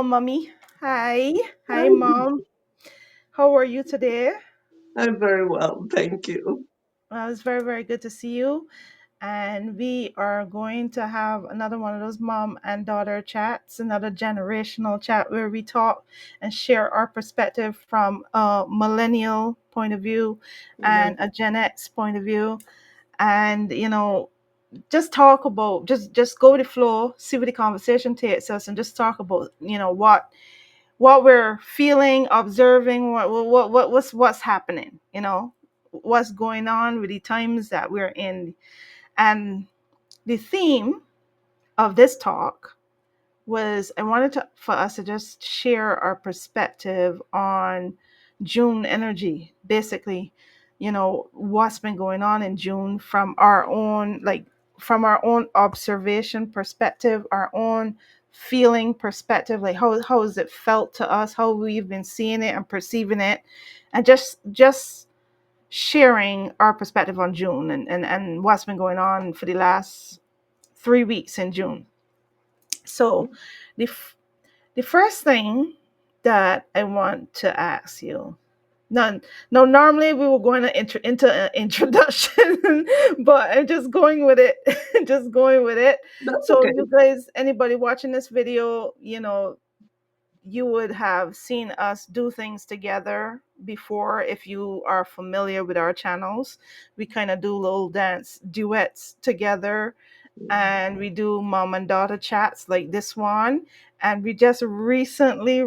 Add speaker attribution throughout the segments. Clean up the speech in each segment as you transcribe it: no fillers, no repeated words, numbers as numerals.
Speaker 1: Hello, mommy. Hi. Hi,
Speaker 2: Hi,
Speaker 1: mom. How are you today?
Speaker 2: I'm very well, thank you.
Speaker 1: It's very, very good to see you. And we are going to have another one of those mom and daughter chats, another generational chat where we talk and share our perspective from a millennial point of view
Speaker 2: Yeah,
Speaker 1: and a Gen X point of view. And, just talk about, just go with the flow, see where the conversation takes us, and just talk about, what we're feeling, observing, what's happening, what's going on with the times that we're in. And the theme of this talk was I wanted for us to just share our perspective on June energy, basically, what's been going on in June from our own observation perspective, our own feeling perspective, like how has it felt to us, how we've been seeing it and perceiving it, and just sharing our perspective on June and what's been going on for the last 3 weeks in June. So the the first thing that I want to ask you, none, no, normally we were going to into an introduction, but I'm just going with it, just going with it.
Speaker 2: that's
Speaker 1: So,
Speaker 2: okay.
Speaker 1: you guys, anybody watching this video, you would have seen us do things together before if you are familiar with our channels. We kind of do little dance duets together, and we do mom and daughter chats like this one. And we just recently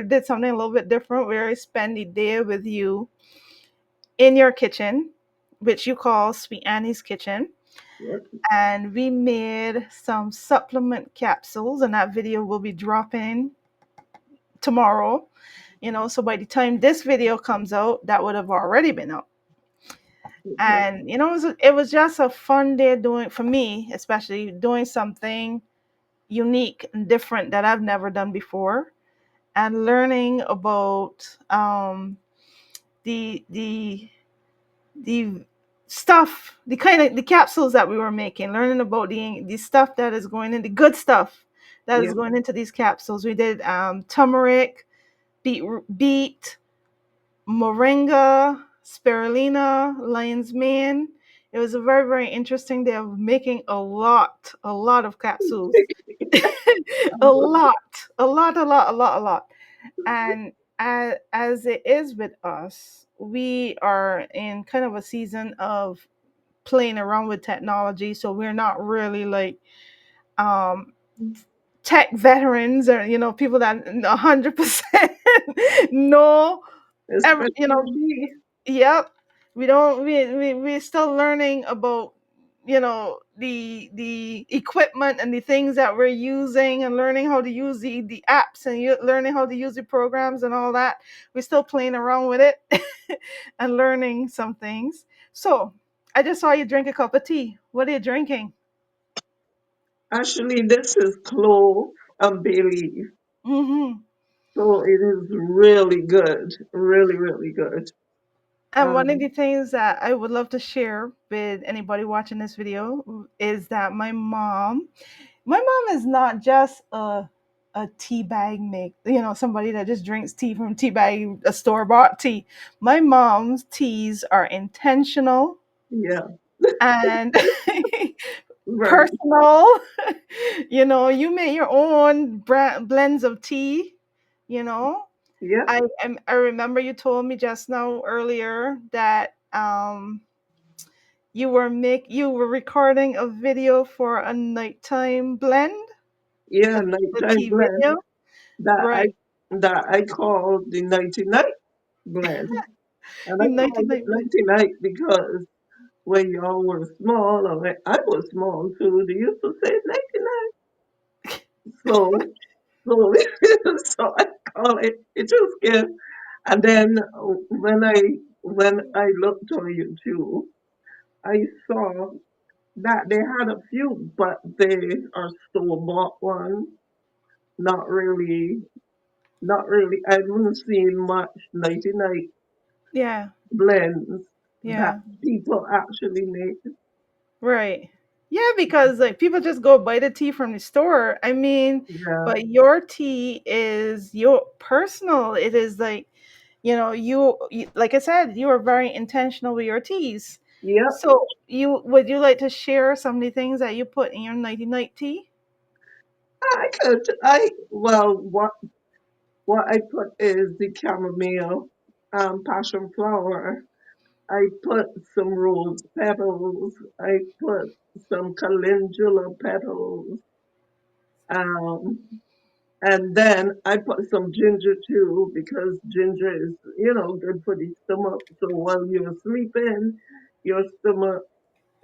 Speaker 1: did something a little bit different where I spend the day with you in your kitchen, which you call Sweet Annie's Kitchen.
Speaker 2: Yeah,
Speaker 1: And we made some supplement capsules, and that video will be dropping tomorrow. So by the time this video comes out, that would have already been out.
Speaker 2: okay.
Speaker 1: And it was just a fun day doing, for me especially, doing something unique and different that I've never done before, and learning about the the stuff, the kind of the capsules that we were making, learning about the stuff that is going in, the good stuff that
Speaker 2: Yeah,
Speaker 1: is going into these capsules. We did turmeric, beet, moringa, spirulina, lion's mane. It was a very, very interesting day of making a lot of capsules. a lot, a lot. And as it is with us, we are in kind of a season of playing around with technology. So we're not really like um, tech veterans, or people that 100% know every,
Speaker 2: especially me.
Speaker 1: yep. We don't we're still learning about the equipment and the things that we're using, and learning how to use the apps, and learning how to use the programs and all that. We're still playing around with it and learning some things. So I just saw you drink a cup of tea. What are you drinking?
Speaker 2: Actually, this is clove and bay leaf,
Speaker 1: Hmm.
Speaker 2: so it is really good, really, really good.
Speaker 1: And one of
Speaker 2: Um,
Speaker 1: the things that I would love to share with anybody watching this video is that my mom is not just a tea bag make, somebody that just drinks tea from tea bag, a store bought tea. My mom's teas are intentional
Speaker 2: yeah,
Speaker 1: and
Speaker 2: right.
Speaker 1: personal. You make your own blends of tea. You know,
Speaker 2: Yeah,
Speaker 1: I remember you told me just now earlier that you were recording a video for a nighttime blend,
Speaker 2: yeah,
Speaker 1: the
Speaker 2: nighttime
Speaker 1: tea
Speaker 2: blend
Speaker 1: video.
Speaker 2: that I
Speaker 1: Right.
Speaker 2: that I call the 99 blend, and I
Speaker 1: The
Speaker 2: call it
Speaker 1: 99 blend.
Speaker 2: 99 because when y'all were small, or when I was small too, they used to say 99. So, so, so I call it, it was good. And then when I looked on YouTube, I saw that they had a few, but they are store bought ones. Not really, not really. I haven't seen much 99
Speaker 1: Yeah.
Speaker 2: blends that
Speaker 1: Yeah.
Speaker 2: people actually make.
Speaker 1: Right. Yeah, because like people just go buy the tea from the store. I mean,
Speaker 2: Yeah.
Speaker 1: but your tea is your personal. It is like, you like I said, you are very intentional with your teas.
Speaker 2: Yep.
Speaker 1: So you would you like to share some of the things that you put in your nighty night tea?
Speaker 2: I could. Well, what I put is the chamomile, passion flower. I put some rose petals. I put some calendula petals. Um, and then I put some ginger too because ginger is, good for the stomach. So while you're sleeping, your stomach,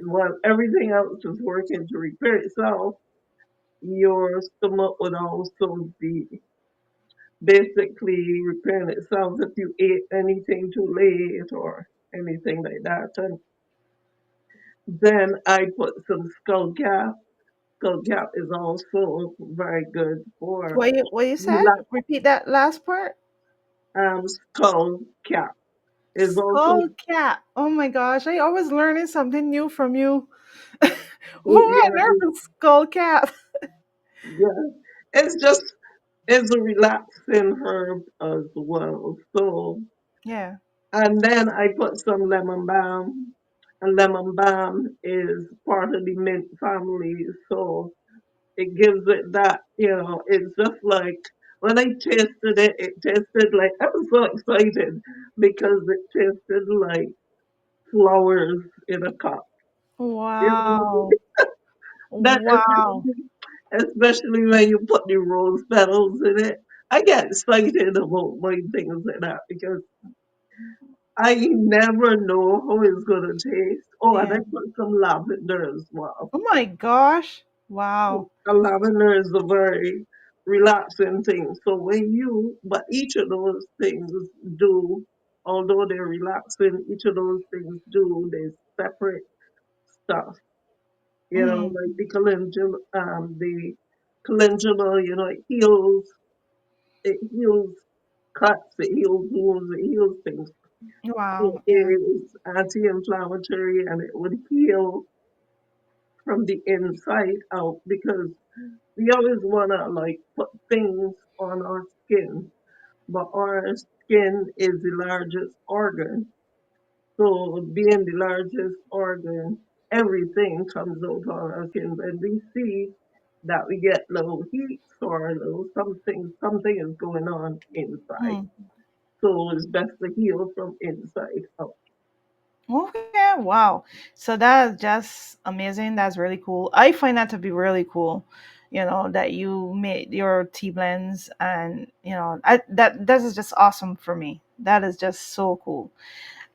Speaker 2: while everything else is working to repair itself, your stomach would also be basically repairing itself if you ate anything too late or anything like that. And then I put some skull cap. Skull cap is also very good for
Speaker 1: What you said?
Speaker 2: relax.
Speaker 1: Repeat that last part.
Speaker 2: Skull cap is also
Speaker 1: Skull cap. Oh my gosh, I always learning something new from you. Who on
Speaker 2: yeah,
Speaker 1: earth is skull cap?
Speaker 2: yeah. It's just it's a relaxing herb as well. So
Speaker 1: Yeah.
Speaker 2: and then I put some lemon balm. And lemon balm is part of the mint family, so it gives it that, it's just like when I tasted it, it tasted like I was so excited because it tasted like flowers in a cup. You know,
Speaker 1: Wow.
Speaker 2: that
Speaker 1: Wow.
Speaker 2: especially when you put the rose petals in it. I get excited about my things like that because I never know how it's gonna taste. Oh, and I
Speaker 1: Yeah.
Speaker 2: put some lavender as well.
Speaker 1: Oh my gosh. Wow.
Speaker 2: A lavender is a very relaxing thing. So but each of those things do, although they're relaxing, each of those things do, they separate stuff.
Speaker 1: Mm.
Speaker 2: Like the calendula, it heals cuts, it heals wounds, it heals things. It
Speaker 1: Wow. Yeah.
Speaker 2: is anti-inflammatory and it would heal from the inside out because we always wanna like put things on our skin, but our skin is the largest organ. So being the largest organ, everything comes out on our skin. When we see that we get low heat or low something is going on inside.
Speaker 1: Mm.
Speaker 2: So it's best to heal from inside out.
Speaker 1: Okay. Wow. So that's just amazing. That's really cool. I find that to be really cool. That you made your tea blends, and that is just awesome for me. That is just so cool.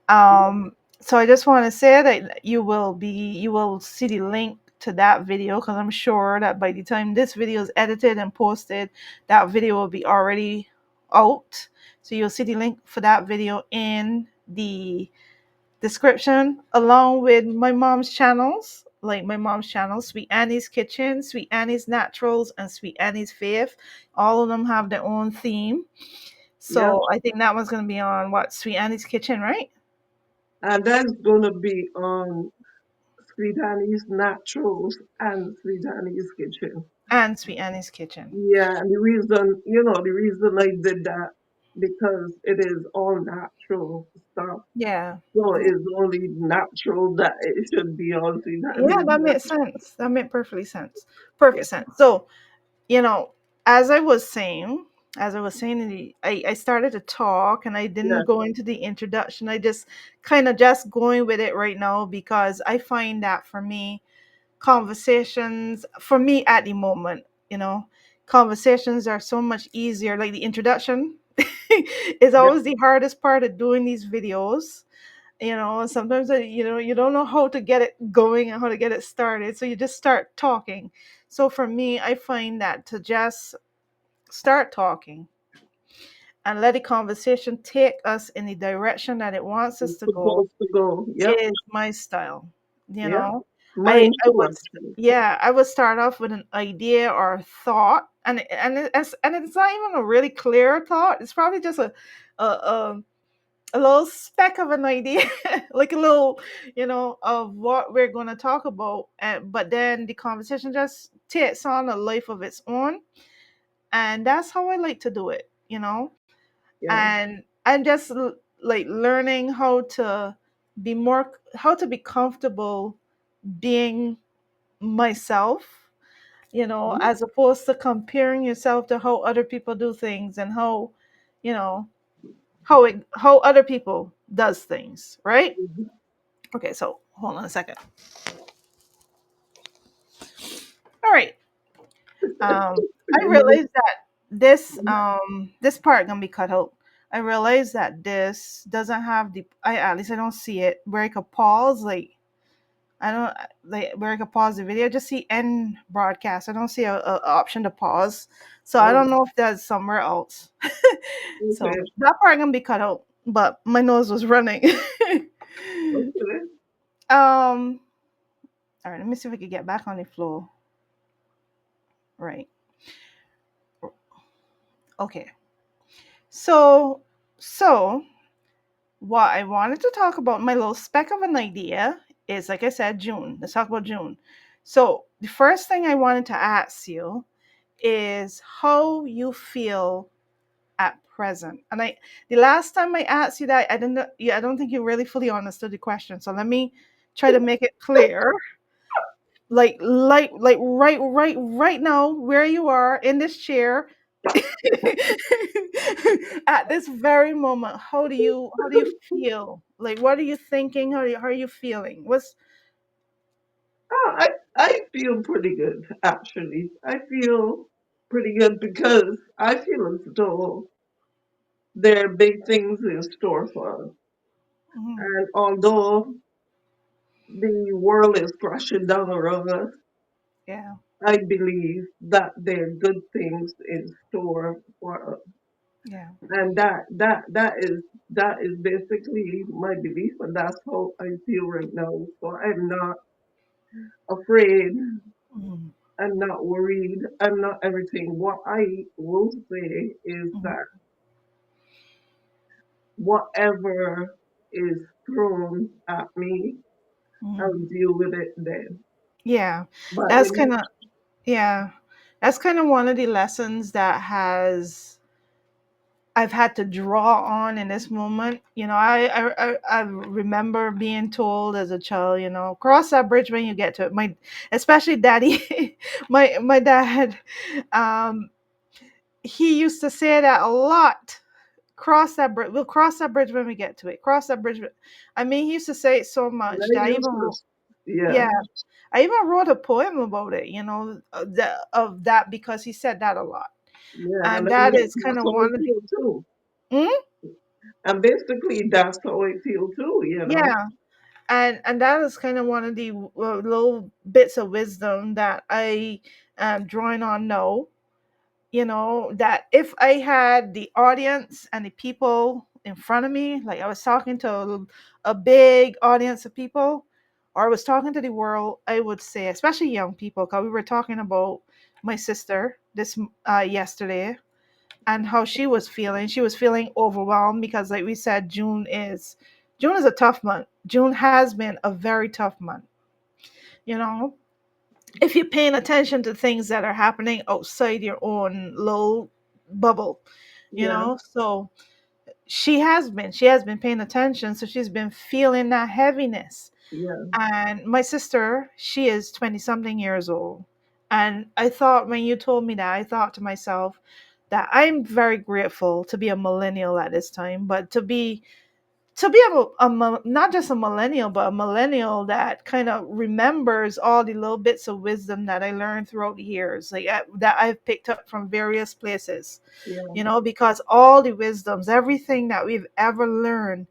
Speaker 1: So I just want to say that you will see the link to that video, because I'm sure that by the time this video is edited and posted, that video will be already out. So you'll see the link for that video in the description, along with my mom's channels, like my mom's channel, Sweet Annie's Kitchen, Sweet Annie's Naturals, and Sweet Annie's Faith. All of them have their own theme.
Speaker 2: Yep.
Speaker 1: So I think that one's gonna be on what, Sweet Annie's Kitchen, right?
Speaker 2: And that's gonna be on Sweet Annie's Naturals and Sweet Annie's Kitchen.
Speaker 1: And Sweet Annie's Kitchen.
Speaker 2: Yeah, and the reason I did that because it is all natural stuff.
Speaker 1: Yeah.
Speaker 2: So it's only natural that it should be on Sweet
Speaker 1: Yeah,
Speaker 2: Annie's
Speaker 1: that makes
Speaker 2: Natural.
Speaker 1: sense. That made perfectly sense. Perfect sense. So, you know, as I was saying, I started to talk and I didn't
Speaker 2: Yeah,
Speaker 1: go into the introduction. I just kind of just going with it right now because I find that for me, conversations, for me at the moment, conversations are so much easier. Like the introduction is
Speaker 2: yeah,
Speaker 1: always the hardest part of doing these videos. Sometimes you don't know how to get it going and how to get it started, so you just start talking. So for me, I find that to just start talking and let the conversation take us in the direction that it wants us
Speaker 2: it's
Speaker 1: to go
Speaker 2: supposed to go. Yep,
Speaker 1: is my style. you
Speaker 2: yep.
Speaker 1: know i
Speaker 2: Mine
Speaker 1: i
Speaker 2: too,
Speaker 1: would
Speaker 2: actually.
Speaker 1: yeah, I would start off with an idea or a thought, and it's not even a really clear thought. It's probably just a a little speck of an idea, like a little, of what we're going to talk about. And but then the conversation just takes on a life of its own, and that's how I like to do it.
Speaker 2: Yeah.
Speaker 1: And I'm just like learning how to be comfortable being myself,
Speaker 2: Mhm.
Speaker 1: as opposed to comparing yourself to how other people do things and how, you know, how other people does things, right?
Speaker 2: Mhm.
Speaker 1: Okay, so hold on a second. All right. I
Speaker 2: And then,
Speaker 1: realized that this part gonna be cut out. I realized that this doesn't have the I at least I don't see it where I could pause, like I don't like where I could pause the video. I just see end broadcast. I don't see a option to pause. So I
Speaker 2: oh,
Speaker 1: don't know if that's somewhere else. So
Speaker 2: okay,
Speaker 1: that part gonna be cut out. But my nose was running.
Speaker 2: okay.
Speaker 1: All right, let me see if I can get back on the floor. Right. Okay. So so what I wanted to talk about, my little speck of an idea, is like I said, June. Let's talk about June. So the first thing I wanted to ask you is how you feel at present. And the last time I asked you that, I didn't yeah, I don't think you really fully understood the question. So let me try to make it clear. Like right now, where you are in this chair at this very moment, how do you feel? Like what are you thinking? How are you feeling? What's
Speaker 2: I feel pretty good, actually. I feel pretty good because I feel as though there are big things in store for us.
Speaker 1: mhm,
Speaker 2: And although the world is crashing down around us,
Speaker 1: yeah,
Speaker 2: I believe that there are good things in store for us.
Speaker 1: yeah,
Speaker 2: And that is basically my belief, and that's how I feel right now. So I'm not afraid.
Speaker 1: mhm,
Speaker 2: I'm not worried. I'm not everything. What I will say is
Speaker 1: mhm,
Speaker 2: that whatever is thrown at me, I'll
Speaker 1: mhm.
Speaker 2: deal with it then.
Speaker 1: Yeah,
Speaker 2: But
Speaker 1: that's
Speaker 2: you
Speaker 1: kind of yeah, that's kind of one of the lessons that has I've had to draw on in this moment. I remember being told as a child, cross that bridge when you get to it. Especially daddy, my dad, um, he used to say that a lot. Cross that bridge. We'll cross that bridge when we get to it. Cross that bridge. I mean, he used to say it so
Speaker 2: and
Speaker 1: much
Speaker 2: I
Speaker 1: that I
Speaker 2: used
Speaker 1: even
Speaker 2: to, yeah,
Speaker 1: yeah, I even wrote a poem about it. Of that because he said that a lot,
Speaker 2: yeah,
Speaker 1: and
Speaker 2: and
Speaker 1: that is kind
Speaker 2: that's
Speaker 1: of
Speaker 2: how I
Speaker 1: one of the.
Speaker 2: feel too.
Speaker 1: Mm?
Speaker 2: And basically, that's how I feel too.
Speaker 1: Yeah, and that is kind of one of the little bits of wisdom that I am drawing on now. That if I had the audience and the people in front of me, like I was talking to a big audience of people, or I was talking to the world, I would say, especially young people, because we were talking about my sister this yesterday and how she was feeling. She was feeling overwhelmed because, like we said, June is a tough month. June has been a very tough month. You know, if you're paying attention to things that are happening outside your own little bubble,
Speaker 2: Yeah,
Speaker 1: so she has been paying attention, so she's been feeling that heaviness.
Speaker 2: yeah,
Speaker 1: And my sister, she is 20 something years old. And I thought when you told me that, I thought to myself that I'm very grateful to be a millennial at this time, but to be not just a millennial, but a millennial that kind of remembers all the little bits of wisdom that I learned throughout the years, like that I've picked up from various places,
Speaker 2: yeah,
Speaker 1: because all the wisdoms, everything that we've ever learned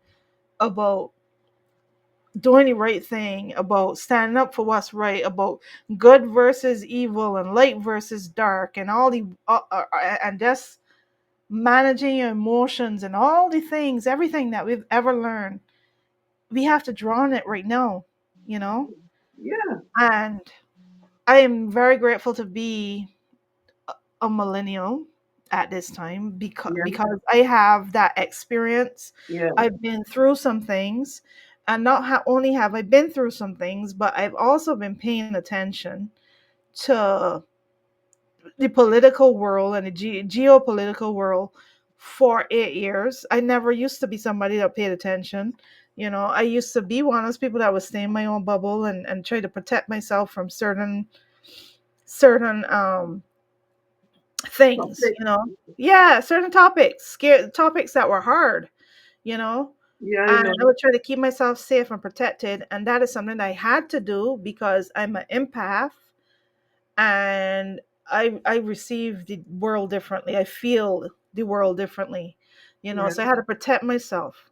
Speaker 1: about doing the right thing, about standing up for what's right, about good versus evil and light versus dark, and all the and just managing your emotions and all the things, everything that we've ever learned, we have to draw on it right now, you know.
Speaker 2: yeah,
Speaker 1: And I am very grateful to be a millennial. at this time,
Speaker 2: Yeah.
Speaker 1: because I have that experience.
Speaker 2: Yeah.
Speaker 1: I've been through some things, and not only have I been through some things, but I've also been paying attention to the political world and the geopolitical world for 8 years. I never used to be somebody that paid attention. I used to be one of those people that would stay in my own bubble and try to protect myself from certain things.
Speaker 2: Topic.
Speaker 1: Yeah, certain topics, scare topics that were hard. You know,
Speaker 2: Yeah, I
Speaker 1: and
Speaker 2: know.
Speaker 1: I would try to keep myself safe and protected, and that is something that I had to do because I'm an empath, and I receive the world differently. I feel the world differently.
Speaker 2: Yeah.
Speaker 1: So I had to protect myself.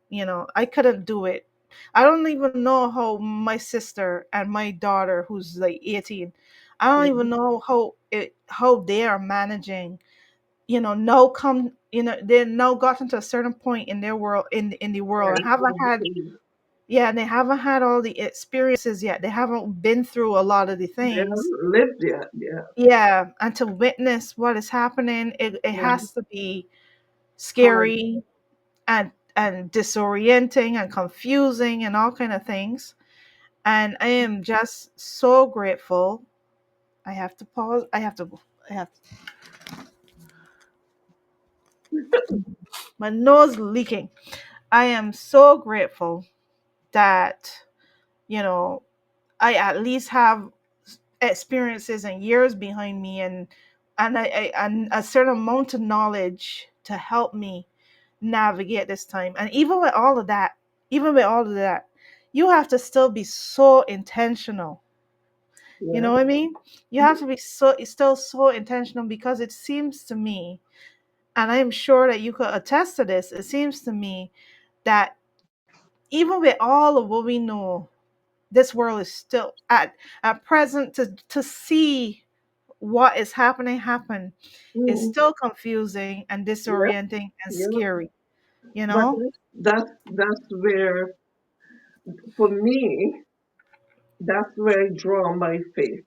Speaker 1: I couldn't do it. I don't even know how my sister and my daughter, who's like 18, I don't
Speaker 2: Yeah.
Speaker 1: even know how they are managing. No come they now gotten to a certain point in their world, in the world, and
Speaker 2: Right.
Speaker 1: haven't had,
Speaker 2: Educated.
Speaker 1: yeah, and they haven't had all the experiences yet. They haven't been through a lot of the
Speaker 2: They
Speaker 1: things.
Speaker 2: haven't lived yet. Yeah.
Speaker 1: Yeah, and to witness what is happening, it
Speaker 2: Yeah.
Speaker 1: has to be
Speaker 2: Hard.
Speaker 1: scary and disorienting and confusing and all kind of things. And I am just so grateful. I have to pause. I have my nose leaking. I am so grateful that, you know, I at least have experiences and years behind me, and a certain amount of knowledge to help me navigate this time. And even with all of that, you have to still be so intentional. You
Speaker 2: Yeah.
Speaker 1: know what I mean? You have to be still so intentional, because it seems to me, and I am sure that you could attest to this, it seems to me that even with all of what we know, this world is still at present, to see what is happen is
Speaker 2: Mm.
Speaker 1: still confusing and
Speaker 2: Yeah.
Speaker 1: disorienting and
Speaker 2: Yeah.
Speaker 1: scary, you
Speaker 2: But
Speaker 1: know?
Speaker 2: that's where, for me, that's where I draw my faith.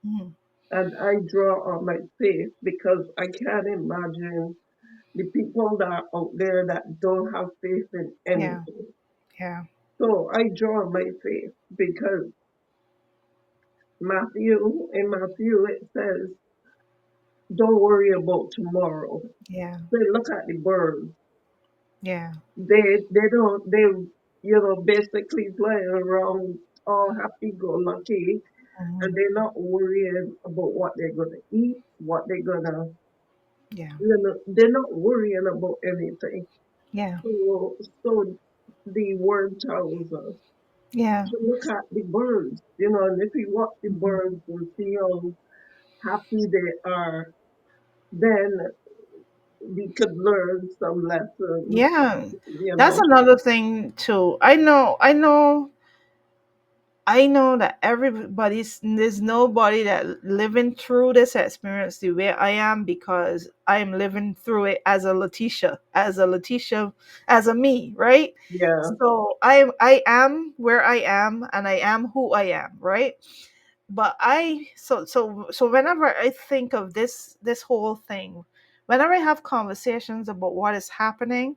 Speaker 1: Mhm.
Speaker 2: And I draw on my faith because I can't imagine the people that are out there that don't have faith in
Speaker 1: Yeah,
Speaker 2: anything.
Speaker 1: yeah,
Speaker 2: So I draw on my faith because in Matthew it says, don't worry about tomorrow.
Speaker 1: yeah,
Speaker 2: So look at the birds.
Speaker 1: yeah,
Speaker 2: They don't they basically flying around all happy go lucky, and
Speaker 1: mhm,
Speaker 2: they're not worrying about what they're gonna eat, what they're gonna,
Speaker 1: yeah,
Speaker 2: they're not worrying about anything.
Speaker 1: yeah,
Speaker 2: So the word tells us
Speaker 1: yeah,
Speaker 2: to look at the birds, and if we watch the
Speaker 1: mhm,
Speaker 2: birds and see how happy they are, then we could learn some lessons,
Speaker 1: yeah.
Speaker 2: you
Speaker 1: That's
Speaker 2: know.
Speaker 1: another thing too. I know that there's nobody that living through this experience the way I am, because I am living through it as a me, right?
Speaker 2: Yeah,
Speaker 1: So I am where I am, and I am who I am, right? But whenever I think of this whole thing, whenever I have conversations about what is happening,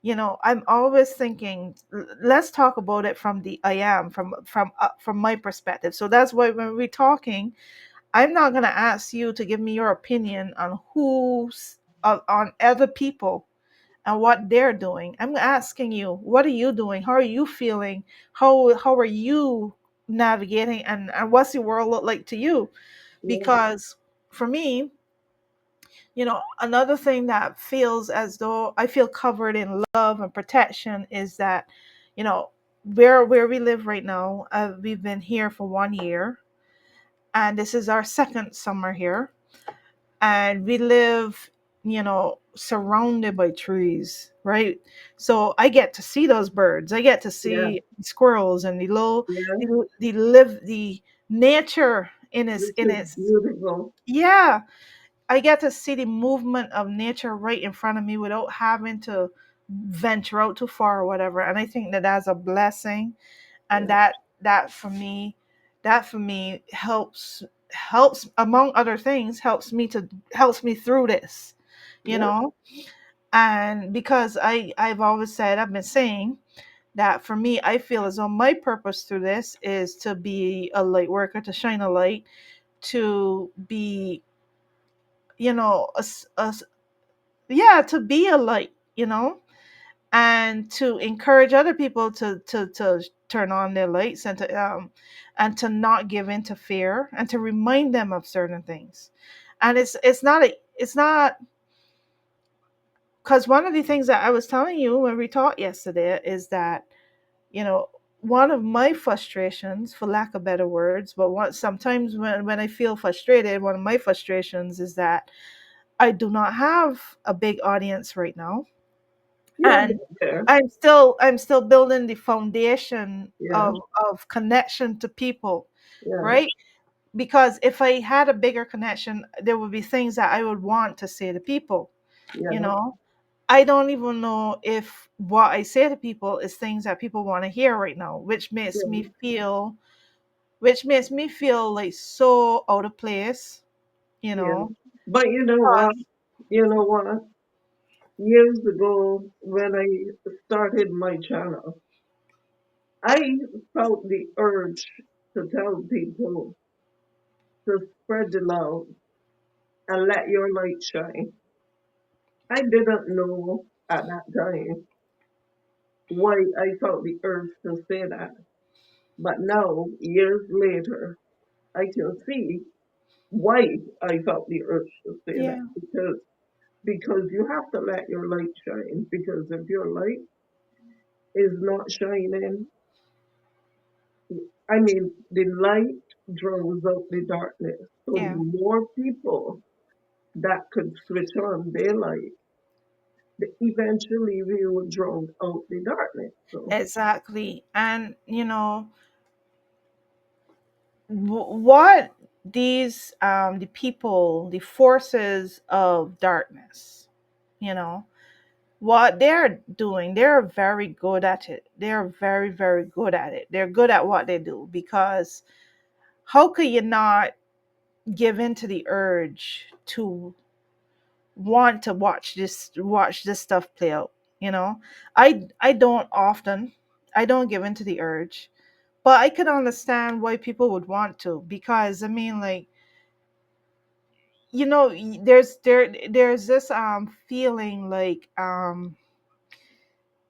Speaker 1: I'm always thinking, let's talk about it from the I am, from my perspective. So that's why when we're talking, I'm not going to ask you to give me your opinion on on other people and what they're doing. I'm asking you, what are you doing? How are you feeling? How are you navigating, and what's the world look like to you?
Speaker 2: yeah,
Speaker 1: Because for me, another thing that feels as though I feel covered in love and protection is that, you know, where we live right now, we've been here for 1 year, and this is our second summer here, and we live, surrounded by trees, right? So I get to see those birds. I get to
Speaker 2: yeah,
Speaker 1: see squirrels and the little,
Speaker 2: yeah,
Speaker 1: the nature
Speaker 2: which
Speaker 1: in
Speaker 2: is
Speaker 1: its
Speaker 2: beautiful.
Speaker 1: yeah. I get to see the movement of nature right in front of me without having to venture out too far or whatever. And I think that that's a blessing, and
Speaker 2: Yeah,
Speaker 1: that for me helps among other things helps me through this. you
Speaker 2: Yep.
Speaker 1: know. And because I've always said, I've been saying that for me, I feel as though my purpose through this is to be a light worker, to shine a light, to be, yeah, to be a light, and to encourage other people to turn on their lights, and to not give in to fear, and to remind them of certain things. And it's not, because one of the things that I was telling you when we talked yesterday is that, you know one of my frustrations, for lack of better words, but sometimes when I feel frustrated, one of my frustrations is that I do not have a big audience right now,
Speaker 2: You'll
Speaker 1: and
Speaker 2: get there.
Speaker 1: I'm still building the foundation
Speaker 2: Yeah.
Speaker 1: of connection to people,
Speaker 2: Yeah.
Speaker 1: right? Because if I had a bigger connection, there would be things that I would want to say to people, you
Speaker 2: Yeah.
Speaker 1: know. I don't even know if what I say to people is things that people want to hear right now,
Speaker 2: Yeah.
Speaker 1: which makes me feel like so out of place, you
Speaker 2: Yeah.
Speaker 1: know.
Speaker 2: But you know what? You know what? Years ago, when I started my channel, I felt the urge to tell people to spread the love and let your light shine. I didn't know at that time why I felt the urge to say that. But now, years later, I can see why I felt the urge to say that.
Speaker 1: Yeah,
Speaker 2: Because you have to let your light shine. Because if your light is not shining, I mean, the light draws out the darkness. So the
Speaker 1: yeah,
Speaker 2: more people that could switch on their light, eventually we will draw out the darkness. So
Speaker 1: exactly. And what the people, the forces of darkness, you know what they're doing, they're very good at it. They're very, very good at it. They're good at what they do, because how could you not give in to the urge to want to watch this stuff play out, you know. I don't often, I don't give in to the urge, but I could understand why people would want to, because I mean, like, there's this feeling like,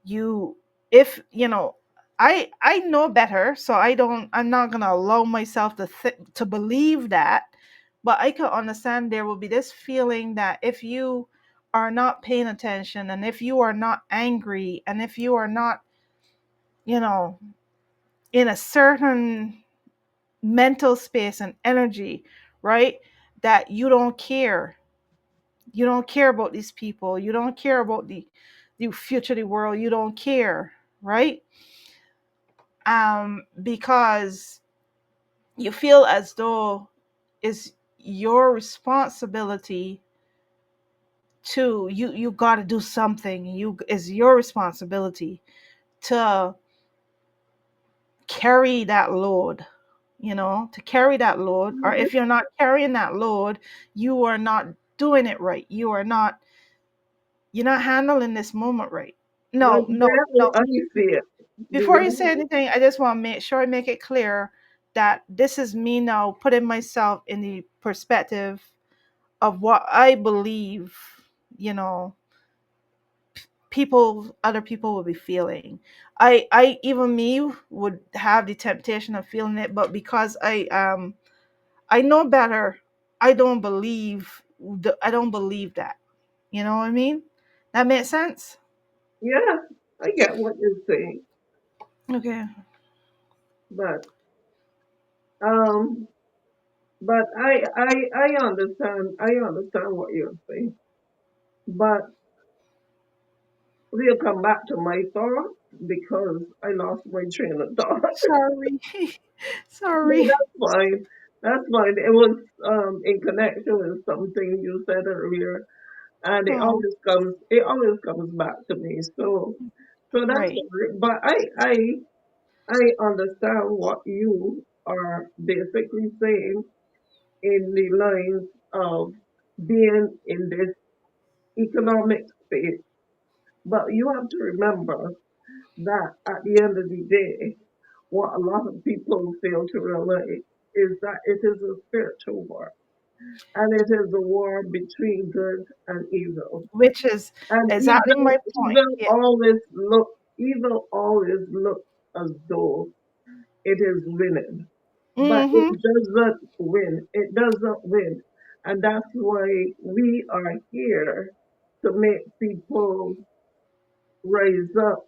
Speaker 1: you if I know better, so I'm not going to allow myself to believe that. But I can understand there will be this feeling that if you are not paying attention, and if you are not angry, and if you are not, you know in a certain mental space and energy, right, that you don't care about these people, you don't care about the future of the world, you don't care, right? Because you feel as though it's your responsibility to, you got to do something, you is your responsibility to carry that load, to carry that load. Or
Speaker 2: mhm,
Speaker 1: if you're not carrying that load, you are not doing it right, you're not handling this moment right.
Speaker 2: like
Speaker 1: No, no,
Speaker 2: that,
Speaker 1: no.
Speaker 2: I see it. The
Speaker 1: Before you say
Speaker 2: way,
Speaker 1: anything, I just want to make sure I make it clear that this is me now putting myself in the perspective of what I believe, you know, other people will be feeling. Even me would have the temptation of feeling it, but because I know better, I don't believe that. You know what I mean? That makes sense?
Speaker 2: yeah, I get what you're saying,
Speaker 1: Okay.
Speaker 2: but um, but I understand what you're saying, but we'll come back to my thought because I lost my train of thought.
Speaker 1: Sorry.
Speaker 2: No,
Speaker 1: Sorry.
Speaker 2: that's fine. That's fine. It was in connection with something you said earlier, and it
Speaker 1: Oh,
Speaker 2: always comes back to me. So that's
Speaker 1: right.
Speaker 2: fine. But I understand what you are basically saying in the lines of being in this. economic space. But you have to remember that at the end of the day, what a lot of people fail to realize is that it is a spiritual war. And it is a war between good and evil.
Speaker 1: Which is
Speaker 2: And
Speaker 1: exactly my point.
Speaker 2: evil
Speaker 1: Yeah.
Speaker 2: always look evil always looks as though it is winning. But it
Speaker 1: Mm-hmm.
Speaker 2: doesn't win. It doesn't win. And that's why we are here to make people rise up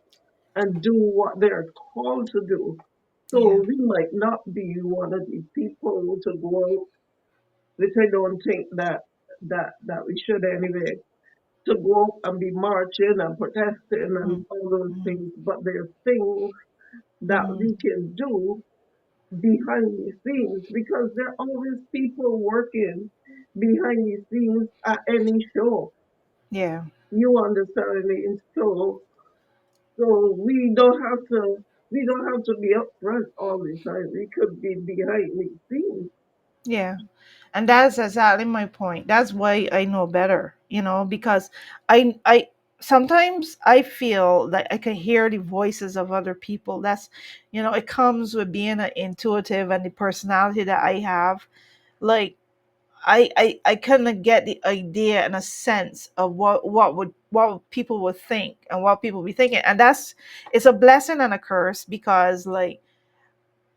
Speaker 2: and do what they're called to do.
Speaker 1: Yeah.
Speaker 2: So we might not be one of the people to go out, which I don't think that we should anyway, to go out and be marching and protesting and all those
Speaker 1: Mm-hmm.
Speaker 2: things. But there's things that
Speaker 1: Mm-hmm.
Speaker 2: we can do behind the scenes because there are always people working behind the scenes at any show.
Speaker 1: Yeah.
Speaker 2: You understand me? So we don't have to be up front all the time. We could be behind the scenes.
Speaker 1: Yeah. And that's exactly my point. That's why I know better, because I sometimes I feel that I can hear the voices of other people. That's, it comes with being an intuitive and the personality that I have. Like I kind of get the idea and a sense of what people would think and what people be thinking. And that's, it's a blessing and a curse because, like,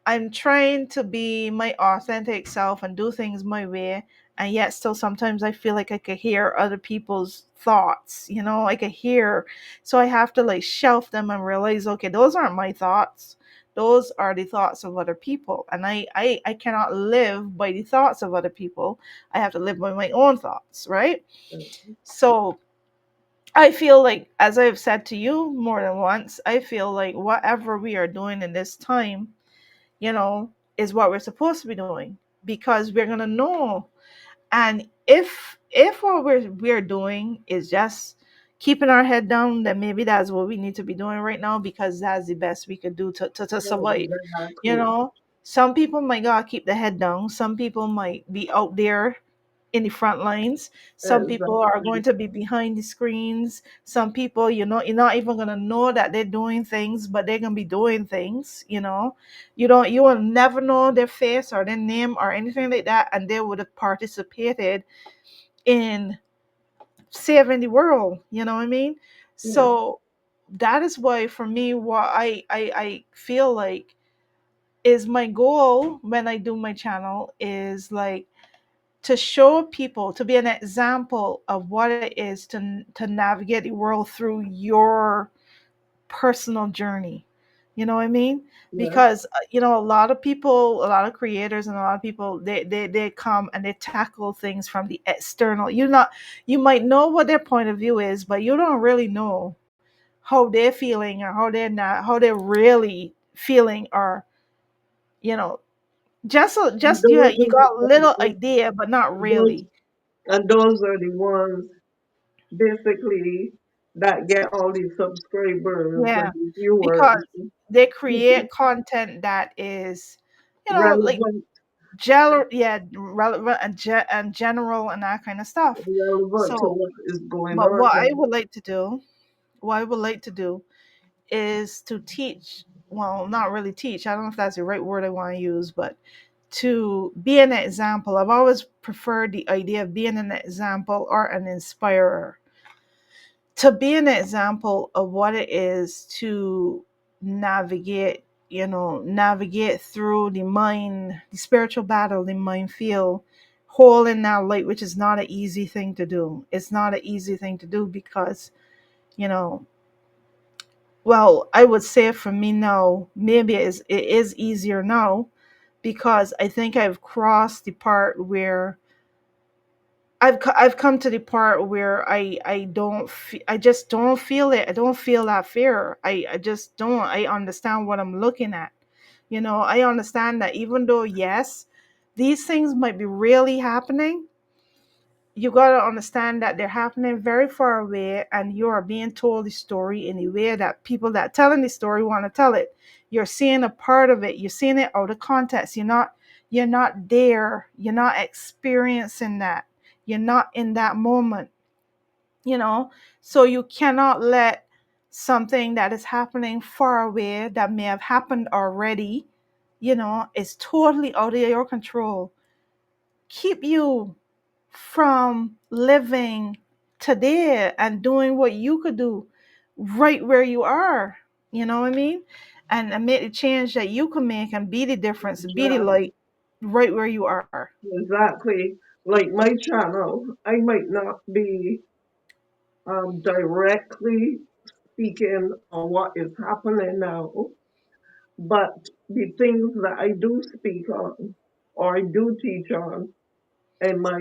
Speaker 1: I'm trying to be my authentic self and do things my way, and yet still sometimes I feel like I could hear other people's thoughts. I could hear, so I have to like shelf them and realize, okay, those aren't my thoughts. Those are the thoughts of other people, and I cannot live by the thoughts of other people. I have to live by my own thoughts, right? So I feel like, as I've said to you more than once, I feel like whatever we are doing in this time, is what we're supposed to be doing, because we're gonna know. And if what we're doing is just keeping our head down, then maybe that's what we need to be doing right now, because that's the best we could do to survive. You
Speaker 2: Exactly.
Speaker 1: know, some people might gotta keep the head down. Some people might be out there in the front lines. Some people are going
Speaker 2: Exactly.
Speaker 1: to be behind the screens. Some people, you're not even gonna know that they're doing things, but they're gonna be doing things. You will never know their face or their name or anything like that, and they would have participated in saving the world. You know what I mean?
Speaker 2: Yeah.
Speaker 1: So that is why, for me, what I feel like is my goal when I do my channel is like to show people, to be an example of what it is to navigate the world through your personal journey. You know what I mean?
Speaker 2: Yeah.
Speaker 1: Because a lot of people, a lot of creators, and a lot of people, they come and they tackle things from the external. You might know what their point of view is, but you don't really know how they're feeling, or how they're really feeling, or you know
Speaker 2: And
Speaker 1: just you got a little
Speaker 2: and
Speaker 1: idea, but not
Speaker 2: those
Speaker 1: really.
Speaker 2: and those are the ones basically that get all these subscribers
Speaker 1: Yeah,
Speaker 2: and the viewers
Speaker 1: because they create content that is, like
Speaker 2: relevant
Speaker 1: yeah, relevant and general and that kind of stuff.
Speaker 2: relevant to
Speaker 1: So,
Speaker 2: what is going
Speaker 1: but
Speaker 2: on.
Speaker 1: what I would like to do is to teach. Well, not really teach. I don't know if that's the right word I want to use, but to be an example. I've always preferred the idea of being an example or an inspirer, to be an example of what it is to navigate navigate through the spiritual battle, the minefield, holding that light, which is not an easy thing to do. It's not an easy thing to do because, you know well, I would say for me now, maybe it is easier now, because I think I've crossed the part where I've come to the part where I just don't feel it. I don't feel that fear. I just don't. I understand what I'm looking at. I understand that even though, yes, these things might be really happening, you got to understand that they're happening very far away, and you are being told the story in a way that people that telling the story want to tell it. You're seeing a part of it. You're seeing it out of context. You're not there. You're not experiencing that. You're not in that moment. you know. So you cannot let something that is happening far away that may have happened already, is totally out of your control, keep you from living today and doing what you could do right where you are. You know what I mean? And make the change that you can make and be the difference, be the
Speaker 2: Yeah,
Speaker 1: light right where you are.
Speaker 2: exactly. Like my channel, I might not be directly speaking on what is happening now, but the things that I do speak on or I do teach on in my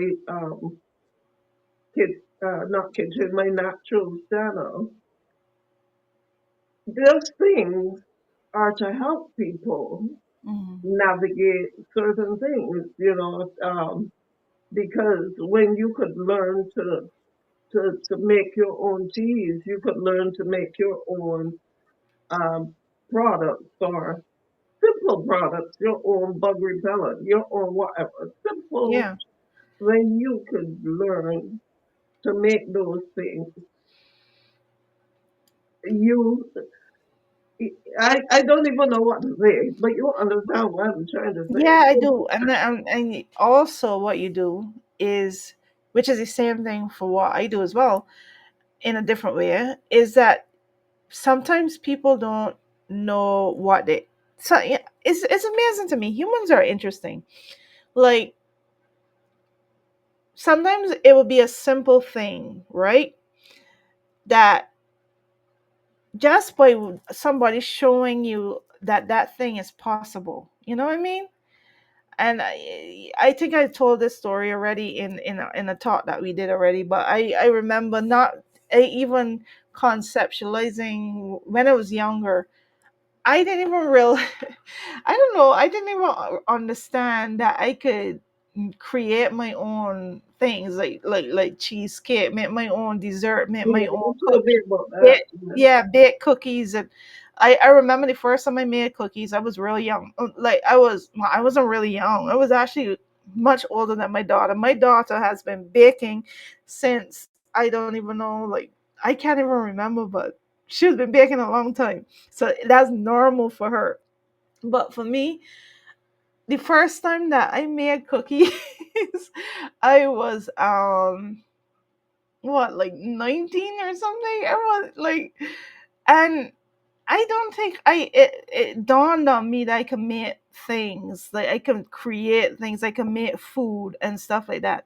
Speaker 2: kid, not kitchen, my natural channel, those things are to help people
Speaker 1: Mm.
Speaker 2: navigate certain things, because when you could learn to make your own cheese, you could learn to make your own um, products or simple products, your own bug repellent, your own whatever. Simple,
Speaker 1: Yeah.
Speaker 2: when you could learn to make those things, you, I don't even know what to say, but you understand what I'm trying to
Speaker 1: Yeah, I
Speaker 2: say.
Speaker 1: do. And also what you do is, which is the same thing for what I do as well, in a different way, is that sometimes people don't know what they, so yeah, it's amazing to me. Humans are interesting. Like, sometimes it will be a simple thing, right? That just by somebody showing you that that thing is possible. You know what I mean? And I think I told this story already in a talk that we did already, but I remember not even conceptualizing when I was younger. I didn't even real I don't know, I didn't even understand that I could create my own things, like cheesecake, make my own dessert, make
Speaker 2: Yeah,
Speaker 1: my own
Speaker 2: you told me about that.
Speaker 1: bake,
Speaker 2: Yeah.
Speaker 1: yeah, bake cookies. And I remember the first time I made cookies, I was really young. Like, well, I wasn't really young. I was actually much older than my daughter. My daughter has been baking since, I don't even know, like, I can't even remember, but she's been baking a long time. So that's normal for her. But for me, the first time that I made cookies, I was what, like 19 or something. I was like, and I don't think it dawned on me that I can make things, like I can create things, I can make food and stuff like that.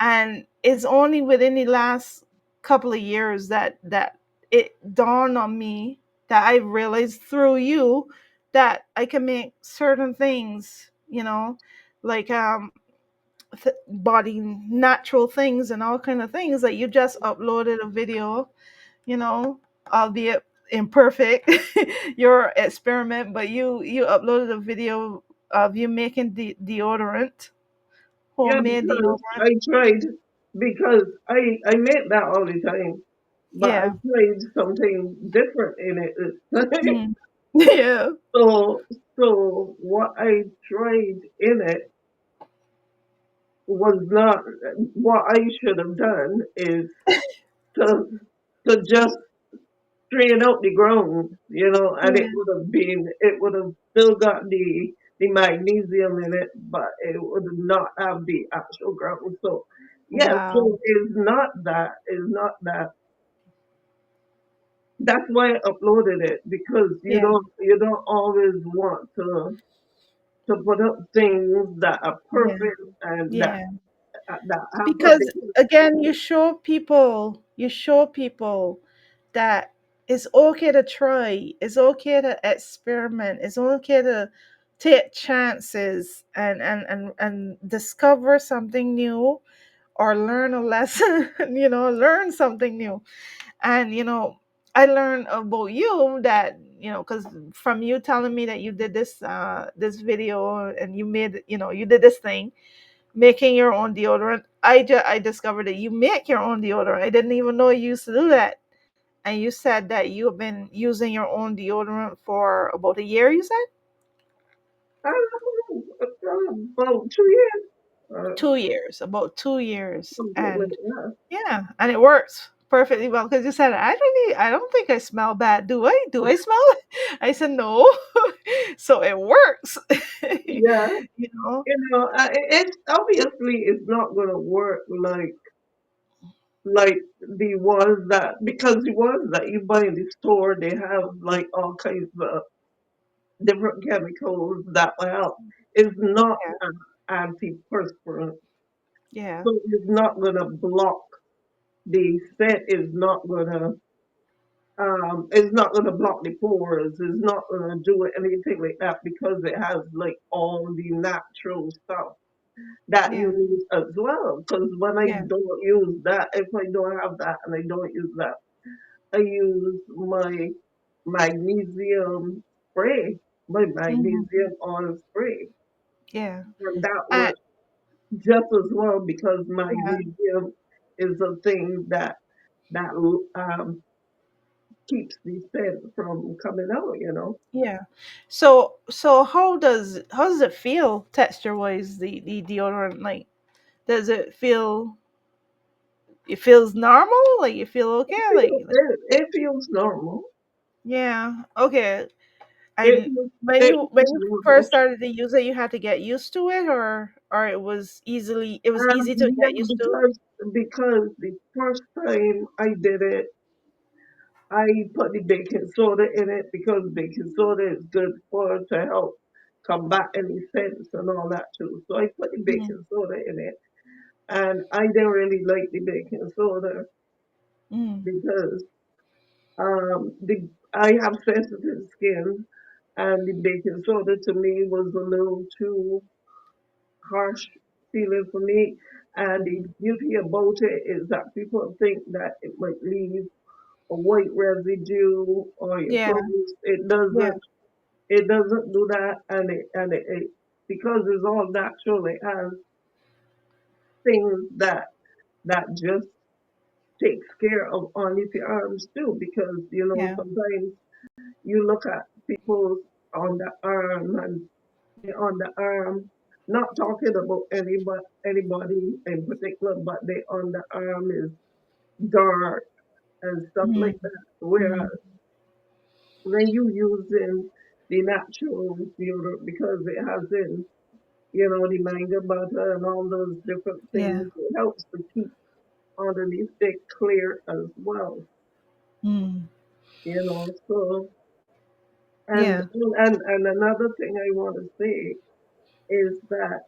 Speaker 1: And it's only within the last couple of years that it dawned on me, that I realized through you, that I can make certain things, like body natural things and all kind of things. Like, you just uploaded a video, you know, albeit imperfect, your experiment, but you uploaded a video of you making deodorant,
Speaker 2: Yeah,
Speaker 1: homemade
Speaker 2: because
Speaker 1: deodorant.
Speaker 2: I tried, because I make that all the time, but I
Speaker 1: Yeah.
Speaker 2: tried something different in it this time.
Speaker 1: Mm. Yeah.
Speaker 2: So, so what I tried in it was not what I should have done is to to just strain out the ground, and
Speaker 1: Yeah.
Speaker 2: it would have still got the magnesium in it, but it would not have the actual ground. So yes,
Speaker 1: Wow.
Speaker 2: so it's not that. That's why I uploaded it, because you
Speaker 1: Yeah.
Speaker 2: don't always want to put up things that are
Speaker 1: Yeah.
Speaker 2: perfect and that
Speaker 1: Yeah.
Speaker 2: that have got
Speaker 1: Because
Speaker 2: the
Speaker 1: again, you show people that it's okay to try, it's okay to experiment, it's okay to take chances and discover something new, or learn a lesson, learn something new. And I learned about you that, because from you telling me that you did this video, and you made, you did this thing, making your own deodorant. I discovered that you make your own deodorant. I didn't even know you used to do that. And you said that you have been using your own deodorant for about a year, you said?
Speaker 2: I don't know, about 2 years,
Speaker 1: 2 years, about 2 years.
Speaker 2: something like
Speaker 1: And
Speaker 2: that.
Speaker 1: yeah, and it works perfectly well because you said I don't think I smell bad. Do I? Do I smell it? I said no. So it works.
Speaker 2: Yeah,
Speaker 1: You know?
Speaker 2: it's obviously it's not gonna work like the ones that, because the ones that you buy in the store, they have like all kinds of different chemicals that will help. It's not
Speaker 1: Yeah.
Speaker 2: an antiperspirant,
Speaker 1: Yeah.
Speaker 2: so it's not gonna block the scent. Is not gonna block the pores. It's not gonna do anything like that because it has like all the natural stuff that you
Speaker 1: Yeah.
Speaker 2: need as well. Because when I
Speaker 1: Yeah.
Speaker 2: don't use that, if I don't have that and I don't use that, I use magnesium spray, my
Speaker 1: Hmm.
Speaker 2: magnesium oil spray,
Speaker 1: Yeah.
Speaker 2: and that
Speaker 1: I,
Speaker 2: works just as well because
Speaker 1: yeah.
Speaker 2: magnesium is a thing that keeps the scent from coming out.
Speaker 1: Yeah. So how does it feel texture wise, the deodorant? Like, does it feel, it feels normal? Like you feel okay?
Speaker 2: It feels normal.
Speaker 1: Yeah. Okay.
Speaker 2: It
Speaker 1: And
Speaker 2: feels,
Speaker 1: when
Speaker 2: it
Speaker 1: you
Speaker 2: feels
Speaker 1: first
Speaker 2: normal.
Speaker 1: started to use it, you had to get used to it, or it was easy to
Speaker 2: Yeah,
Speaker 1: get used to.
Speaker 2: because the first time I did it, I put the baking soda in it because baking soda is good for to help combat any scents and all that too. So I put the
Speaker 1: Mm,
Speaker 2: baking soda in it, and I didn't really like the baking soda
Speaker 1: mm,
Speaker 2: because the I have sensitive skin, and the baking soda to me was a little too harsh feeling for me. And the
Speaker 1: mm.
Speaker 2: beauty about it is that people think that it might leave a white residue on your
Speaker 1: Yeah.
Speaker 2: clothes. It
Speaker 1: Yeah.
Speaker 2: doesn't. It doesn't do that, and it because it's all natural. It has things that just takes care of underneath your arms too. Because
Speaker 1: Yeah.
Speaker 2: sometimes you look at people on the arm and they on the arm. Not talking about anybody in particular, but they on the arm is dark and stuff
Speaker 1: Mm,
Speaker 2: like that. Whereas
Speaker 1: mm.
Speaker 2: when you using the natural deodorant because it has the mango butter and all those different
Speaker 1: Yeah.
Speaker 2: things, it helps to keep underneath it clear as well.
Speaker 1: Mm.
Speaker 2: So and
Speaker 1: Yeah.
Speaker 2: and another thing I want to say is that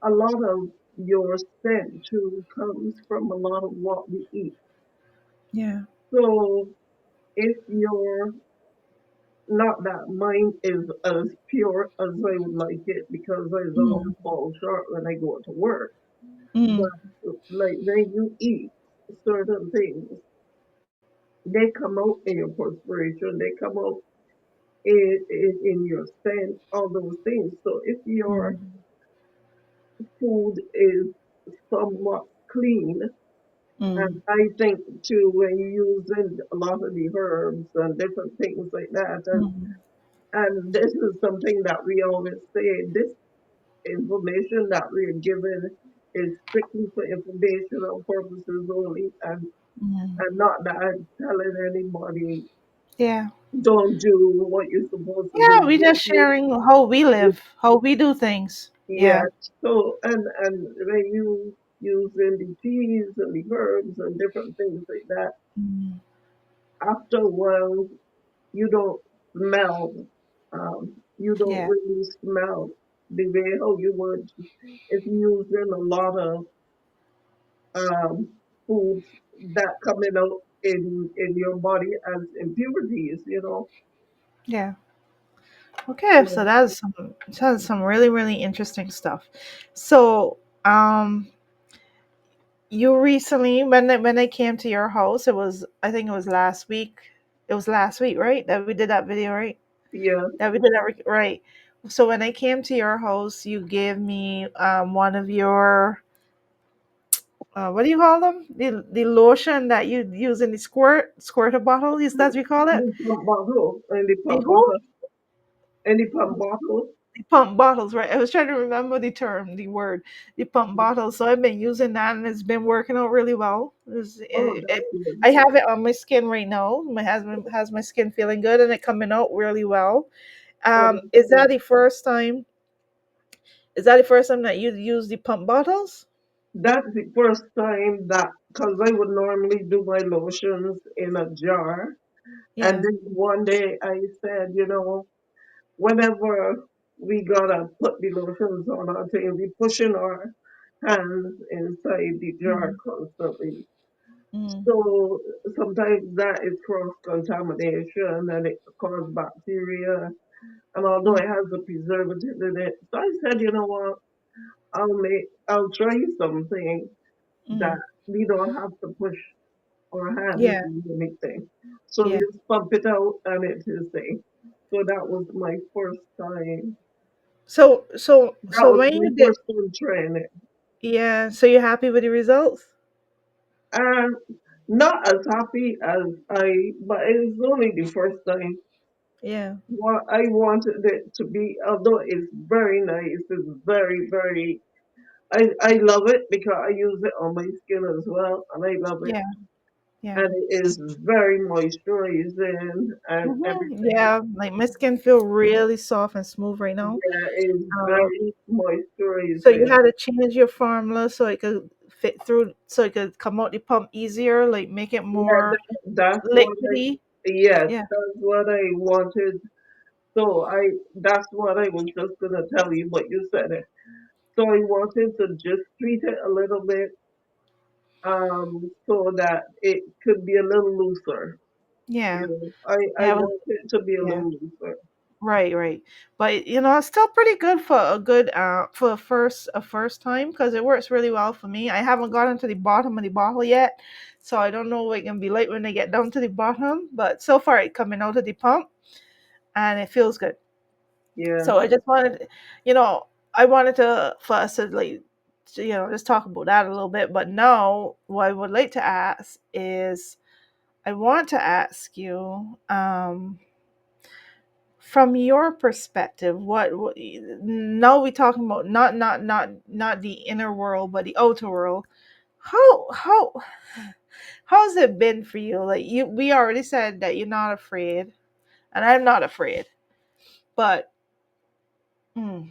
Speaker 2: a lot of your scent too comes from a lot of what we eat.
Speaker 1: Yeah.
Speaker 2: So if you're not that mine is as pure as I would like it because I always
Speaker 1: Mm,
Speaker 2: fall short when I go to work.
Speaker 1: mm,
Speaker 2: But like when you eat certain things, they come out in your perspiration, they come out in your scent, all those things. So if your
Speaker 1: mm,
Speaker 2: food is somewhat clean,
Speaker 1: mm,
Speaker 2: and I think too when you using a lot of the herbs and different things like that,
Speaker 1: mm,
Speaker 2: and this is something that we always say, this information that we are given is strictly for informational purposes only,
Speaker 1: mm.
Speaker 2: and not that I'm telling anybody
Speaker 1: Yeah.
Speaker 2: don't do what you're supposed to
Speaker 1: Yeah,
Speaker 2: do.
Speaker 1: we just sharing how we live, how we do things.
Speaker 2: Yeah.
Speaker 1: Yeah.
Speaker 2: So and when you using the teas and the herbs and different things like that,
Speaker 1: Mm,
Speaker 2: after a while you don't smell. You don't
Speaker 1: yeah.
Speaker 2: really smell the way how you would if you using a lot of um, foods that coming out in your body as impurities.
Speaker 1: Yeah. Okay,
Speaker 2: So,
Speaker 1: so that's some really really interesting stuff. So, you recently, when I came to your house, I think it was last week. It was last week, right? That we did that video, right?
Speaker 2: yeah,
Speaker 1: That we did that right. So when I came to your house, you gave me one of your what do you call them? The lotion that you use in the squirter bottle. Is that what you call it?
Speaker 2: the pump bottle and the
Speaker 1: The
Speaker 2: pump
Speaker 1: who?
Speaker 2: bottle and the pump bottle.
Speaker 1: the pump bottles, right? I was trying to remember the term, the word, the pump bottles. So I've been using that, and it's been working out really well.
Speaker 2: Oh, that's good.
Speaker 1: I have it on my skin right now. My husband has my skin feeling good, and it coming out really well.
Speaker 2: Oh, that's
Speaker 1: Is that
Speaker 2: good.
Speaker 1: the first time? Is that the first time that you use the pump bottles?
Speaker 2: That's the first time that, because I would normally do my lotions in a jar. And
Speaker 1: Yeah.
Speaker 2: then one day I said, whenever we gotta put the lotions on our thing, we pushing our hands inside the jar
Speaker 1: Mm,
Speaker 2: constantly.
Speaker 1: mm,
Speaker 2: So sometimes that is cross contamination and it causes bacteria. And although
Speaker 1: mm,
Speaker 2: it has a preservative in it, so I said, you know what? I'll try something that
Speaker 1: mm.
Speaker 2: we don't have to push our hands
Speaker 1: Yeah,
Speaker 2: in anything. So we
Speaker 1: yeah.
Speaker 2: just pump it out and it is safe. So that was my first time.
Speaker 1: So
Speaker 2: That was
Speaker 1: when
Speaker 2: my
Speaker 1: you did,
Speaker 2: first time trying it.
Speaker 1: yeah. So you're happy with the results?
Speaker 2: And not as happy as but it was only the first time.
Speaker 1: Yeah,
Speaker 2: What I wanted it to be, although it's very nice, it's very, very, I love it because I use it on my skin as well, and I love it.
Speaker 1: yeah, yeah.
Speaker 2: And it is very moisturizing and everything.
Speaker 1: Yeah. Like my skin feel really soft and smooth right now.
Speaker 2: Yeah, it is
Speaker 1: Um,
Speaker 2: very
Speaker 1: so you
Speaker 2: moisturizing.
Speaker 1: had to change your formula so it could fit through, so it could come out the pump easier, like make it
Speaker 2: Yeah,
Speaker 1: more
Speaker 2: that's what
Speaker 1: liquidy.
Speaker 2: yes,
Speaker 1: Yeah,
Speaker 2: that's what I wanted. So that's what I was just gonna tell you, but you said it. So I wanted to just treat it a little bit, so that it could be a little looser.
Speaker 1: yeah,
Speaker 2: I
Speaker 1: yeah,
Speaker 2: want it to be a
Speaker 1: yeah.
Speaker 2: little looser.
Speaker 1: Right, right. But it's still pretty good for a good for a first time because it works really well for me. I haven't gotten to the bottom of the bottle yet, so I don't know what it can be like when they get down to the bottom. But so far, it coming out of the pump and it feels good.
Speaker 2: Yeah.
Speaker 1: So I just wanted, you know, I wanted to for us to like, just talk about that a little bit. But now, what I would like to ask is, I want to ask you, from your perspective, what now we talking about not the inner world, but the outer world. How how's it been for you? Like we already said that you're not afraid, and I'm not afraid. But mm,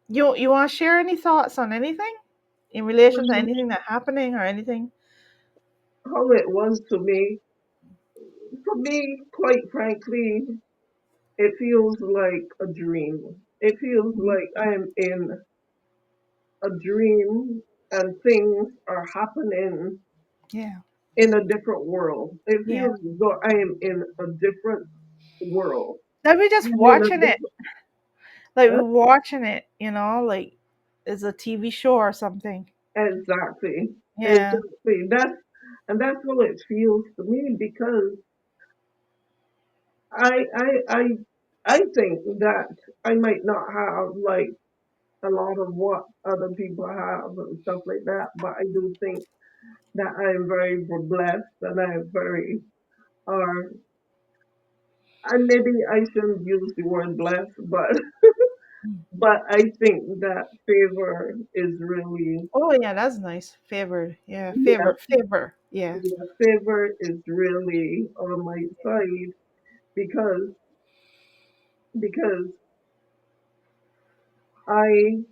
Speaker 1: you want to share any thoughts on anything in relation to
Speaker 2: Um,
Speaker 1: anything that happening or anything?
Speaker 2: how it was to me, for me, quite frankly, it feels like a dream. It feels
Speaker 1: Mhm.
Speaker 2: like I am in a dream and things are happening
Speaker 1: Yeah,
Speaker 2: in a different world. It
Speaker 1: yeah.
Speaker 2: feels as though I am in a different world.
Speaker 1: Like we just
Speaker 2: I'm in a
Speaker 1: watching it.
Speaker 2: different,
Speaker 1: Like
Speaker 2: huh?
Speaker 1: we're watching it. Like it's a TV show or something.
Speaker 2: Exactly.
Speaker 1: Yeah,
Speaker 2: Exactly. That's how it feels to me because I I I I think that I might not have like a lot of what other people have and stuff like that, but I do think that I am very blessed and I am very uh and maybe I shouldn't use the word blessed, but
Speaker 1: mm.
Speaker 2: but I think that favor is really
Speaker 1: Oh yeah, that's nice. Favored. Yeah,
Speaker 2: yeah,
Speaker 1: favor. Yeah.
Speaker 2: yeah, favor is really on my side because because I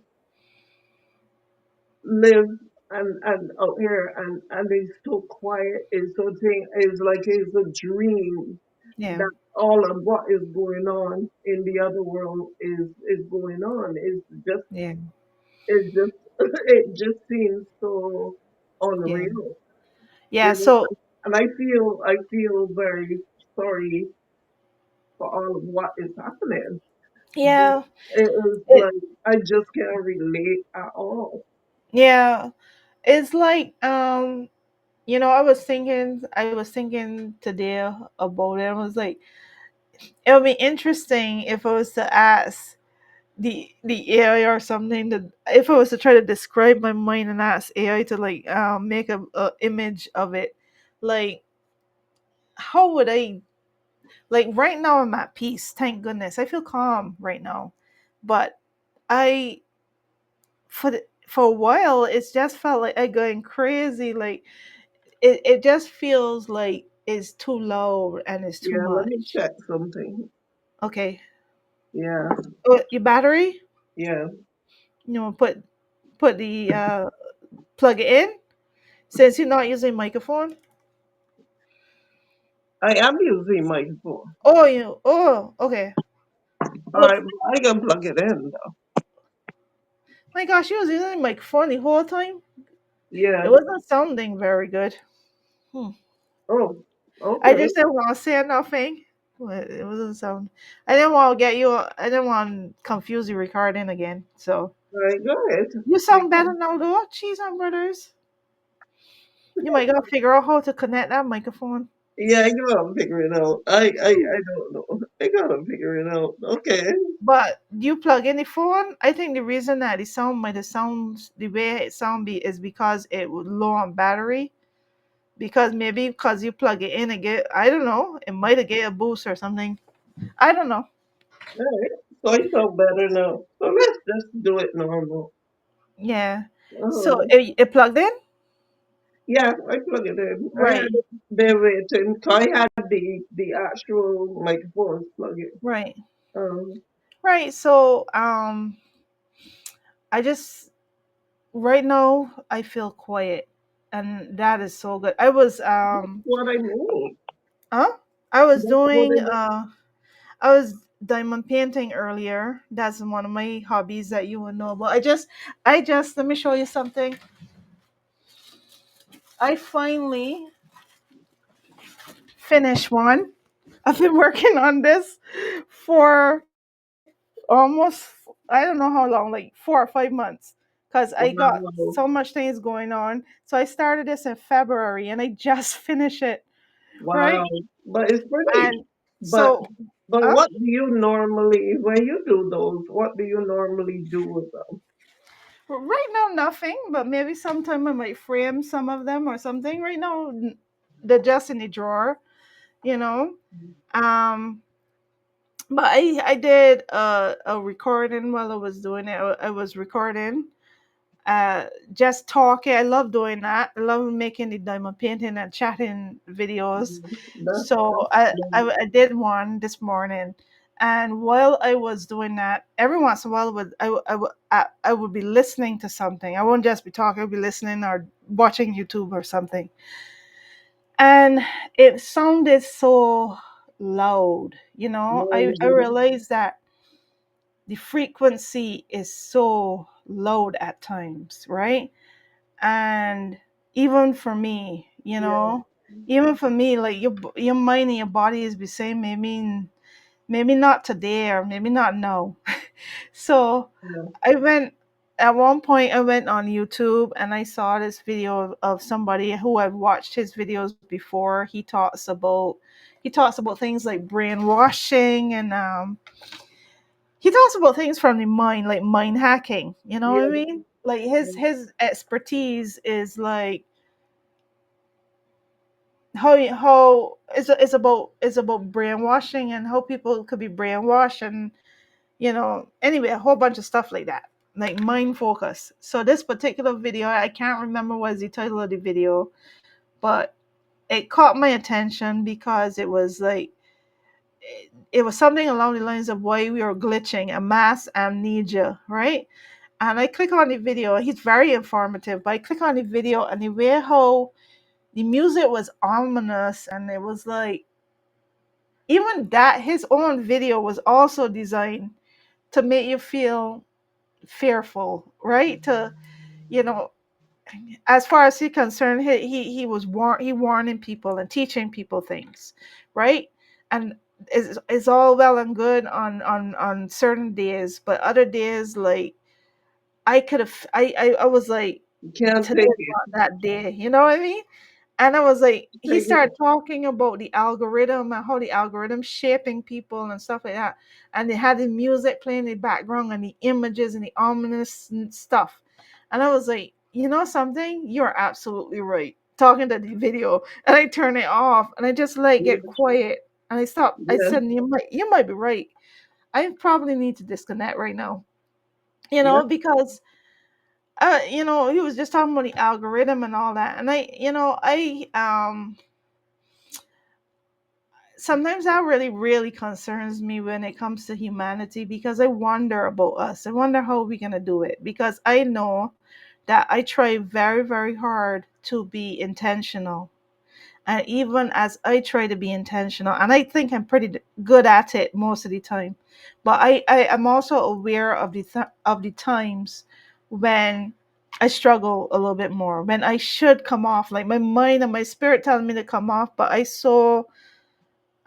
Speaker 2: live and out here and it's so quiet, it's so thing, it's like it's a dream
Speaker 1: Yeah.
Speaker 2: that all of what is going on in the other world is going on.
Speaker 1: Yeah.
Speaker 2: It's just it just seems so
Speaker 1: Yeah.
Speaker 2: unreal,
Speaker 1: Yeah.
Speaker 2: you know.
Speaker 1: So
Speaker 2: And I feel very sorry for all of what is happening. But
Speaker 1: yeah,
Speaker 2: it is
Speaker 1: it
Speaker 2: like I just can't relate at all.
Speaker 1: yeah, it's like I was thinking today about it. I was like, it would be interesting if I was to ask the AI or something, that if I was to try to describe my mind and ask AI to like make a image of it, like how would I, like right now I'm at peace, thank goodness. I feel calm right now. But I for a while it's just felt like I going crazy. Like it just feels like it's too low and it's too
Speaker 2: Yeah, let me
Speaker 1: much.
Speaker 2: check something.
Speaker 1: Okay.
Speaker 2: Yeah,
Speaker 1: Your battery?
Speaker 2: yeah.
Speaker 1: You know, put the plug it in since you're not using microphone.
Speaker 2: I am using my phone.
Speaker 1: Okay. Well,
Speaker 2: Alright, I can plug it in though.
Speaker 1: my gosh, you was using microphone the whole time. It
Speaker 2: Yeah.
Speaker 1: wasn't sounding very good. Hmm.
Speaker 2: Oh,
Speaker 1: I
Speaker 2: okay.
Speaker 1: just didn't want to say nothing. But it wasn't sound. I didn't want to get you. I didn't want to confuse you recording again. So
Speaker 2: Alright, go ahead.
Speaker 1: you
Speaker 2: You
Speaker 1: sound better now, though. Cheese on brothers. You might gotta figure out how to connect that microphone.
Speaker 2: Yeah, I gotta figure it out. I don't know. I gotta figure it out. Okay.
Speaker 1: But you plug in the phone. I think the reason that the sound might have sounds the way it sound be is because it was low on battery. Because maybe because you plug it in and get, I don't know, it might have get a boost or something. I don't know.
Speaker 2: Alright. So I feel better now. So let's just do it normal.
Speaker 1: Yeah. So
Speaker 2: Uh-huh.
Speaker 1: it plugged in,
Speaker 2: Yeah, I plug it in. I had
Speaker 1: right?
Speaker 2: it there waiting. So I had the actual microphone plug in.
Speaker 1: Right.
Speaker 2: Um,
Speaker 1: Right. So I just right now I feel quiet, and that is so good.
Speaker 2: what I mean.
Speaker 1: Huh? I was
Speaker 2: That's what
Speaker 1: doing
Speaker 2: I mean.
Speaker 1: I was diamond painting earlier. That's one of my hobbies that you would know about. I just let me show you something. I finally finished one. I've been working on this for almost, I don't know how long, like 4 or 5 months, because I got
Speaker 2: Wow.
Speaker 1: so much things going on. So I started this in February and I just finished it,
Speaker 2: Wow.
Speaker 1: right?
Speaker 2: But it's pretty.
Speaker 1: And
Speaker 2: But
Speaker 1: so,
Speaker 2: but
Speaker 1: huh?
Speaker 2: what do you normally when you do those? What do you normally do with them?
Speaker 1: Right now, nothing, but maybe sometime I might frame some of them or something. Right now, they're just in the drawer, you know. Um, but I did a recording while I was doing it. I was recording, just talking. I love doing that. I love making the diamond painting and chatting videos. So
Speaker 2: That's
Speaker 1: I did one this morning, and while I was doing that, every once in a while I would be listening to something. I won't just be talking. I'd be listening or watching YouTube or something, and it sounded so loud. I
Speaker 2: noisy.
Speaker 1: realized that the frequency is so loud at times, right? And even for me,
Speaker 2: Yeah,
Speaker 1: even for me, like your mind and your body is be saying maybe not today or maybe not now. So
Speaker 2: yeah,
Speaker 1: I went at one point I went on YouTube and I saw this video of somebody who I've watched his videos before. He talks about things like brainwashing, and he talks about things from the mind, like mind hacking. You know what I
Speaker 2: yeah,
Speaker 1: mean? Like his expertise is like how it's about brainwashing and how people could be brainwashed, and anyway, a whole bunch of stuff like that, like mind focus. So this particular video, I can't remember what is the title of the video, but it caught my attention because it was something along the lines of why we are glitching, a mass amnesia, right? And I click on the video. He's very informative, but I click on the video, and the way how the music was ominous, and it was like, even that his own video was also designed to make you feel fearful, right? To you know as far as he's concerned, he was he warning people and teaching people things, right? And it's all well and good on certain days, but other days, like, I could have I was like,
Speaker 2: you can't
Speaker 1: today
Speaker 2: take
Speaker 1: is
Speaker 2: it.
Speaker 1: not that day, you know what I mean? And I was like, he
Speaker 2: Take it.
Speaker 1: started talking about the algorithm and how the algorithm shaping people and stuff like that. And they had the music playing in the background and the images and the ominous stuff. And I was like, you know something? You're absolutely right. Talking to the video. And I turn it off and I just like get quiet. And I stopped. I
Speaker 2: Yeah,
Speaker 1: said, you might be right. I probably need to disconnect right now.
Speaker 2: Yep.
Speaker 1: Because he was just talking about the algorithm and all that, and I sometimes that really, really concerns me when it comes to humanity, because I wonder about us. I wonder how we're gonna do it, because I know that I try very, very hard to be intentional. And even as I try to be intentional, and I think I'm pretty good at it most of the time, but I am also aware of of the times when I struggle a little bit more, when I should come off, like my mind and my spirit telling me to come off, but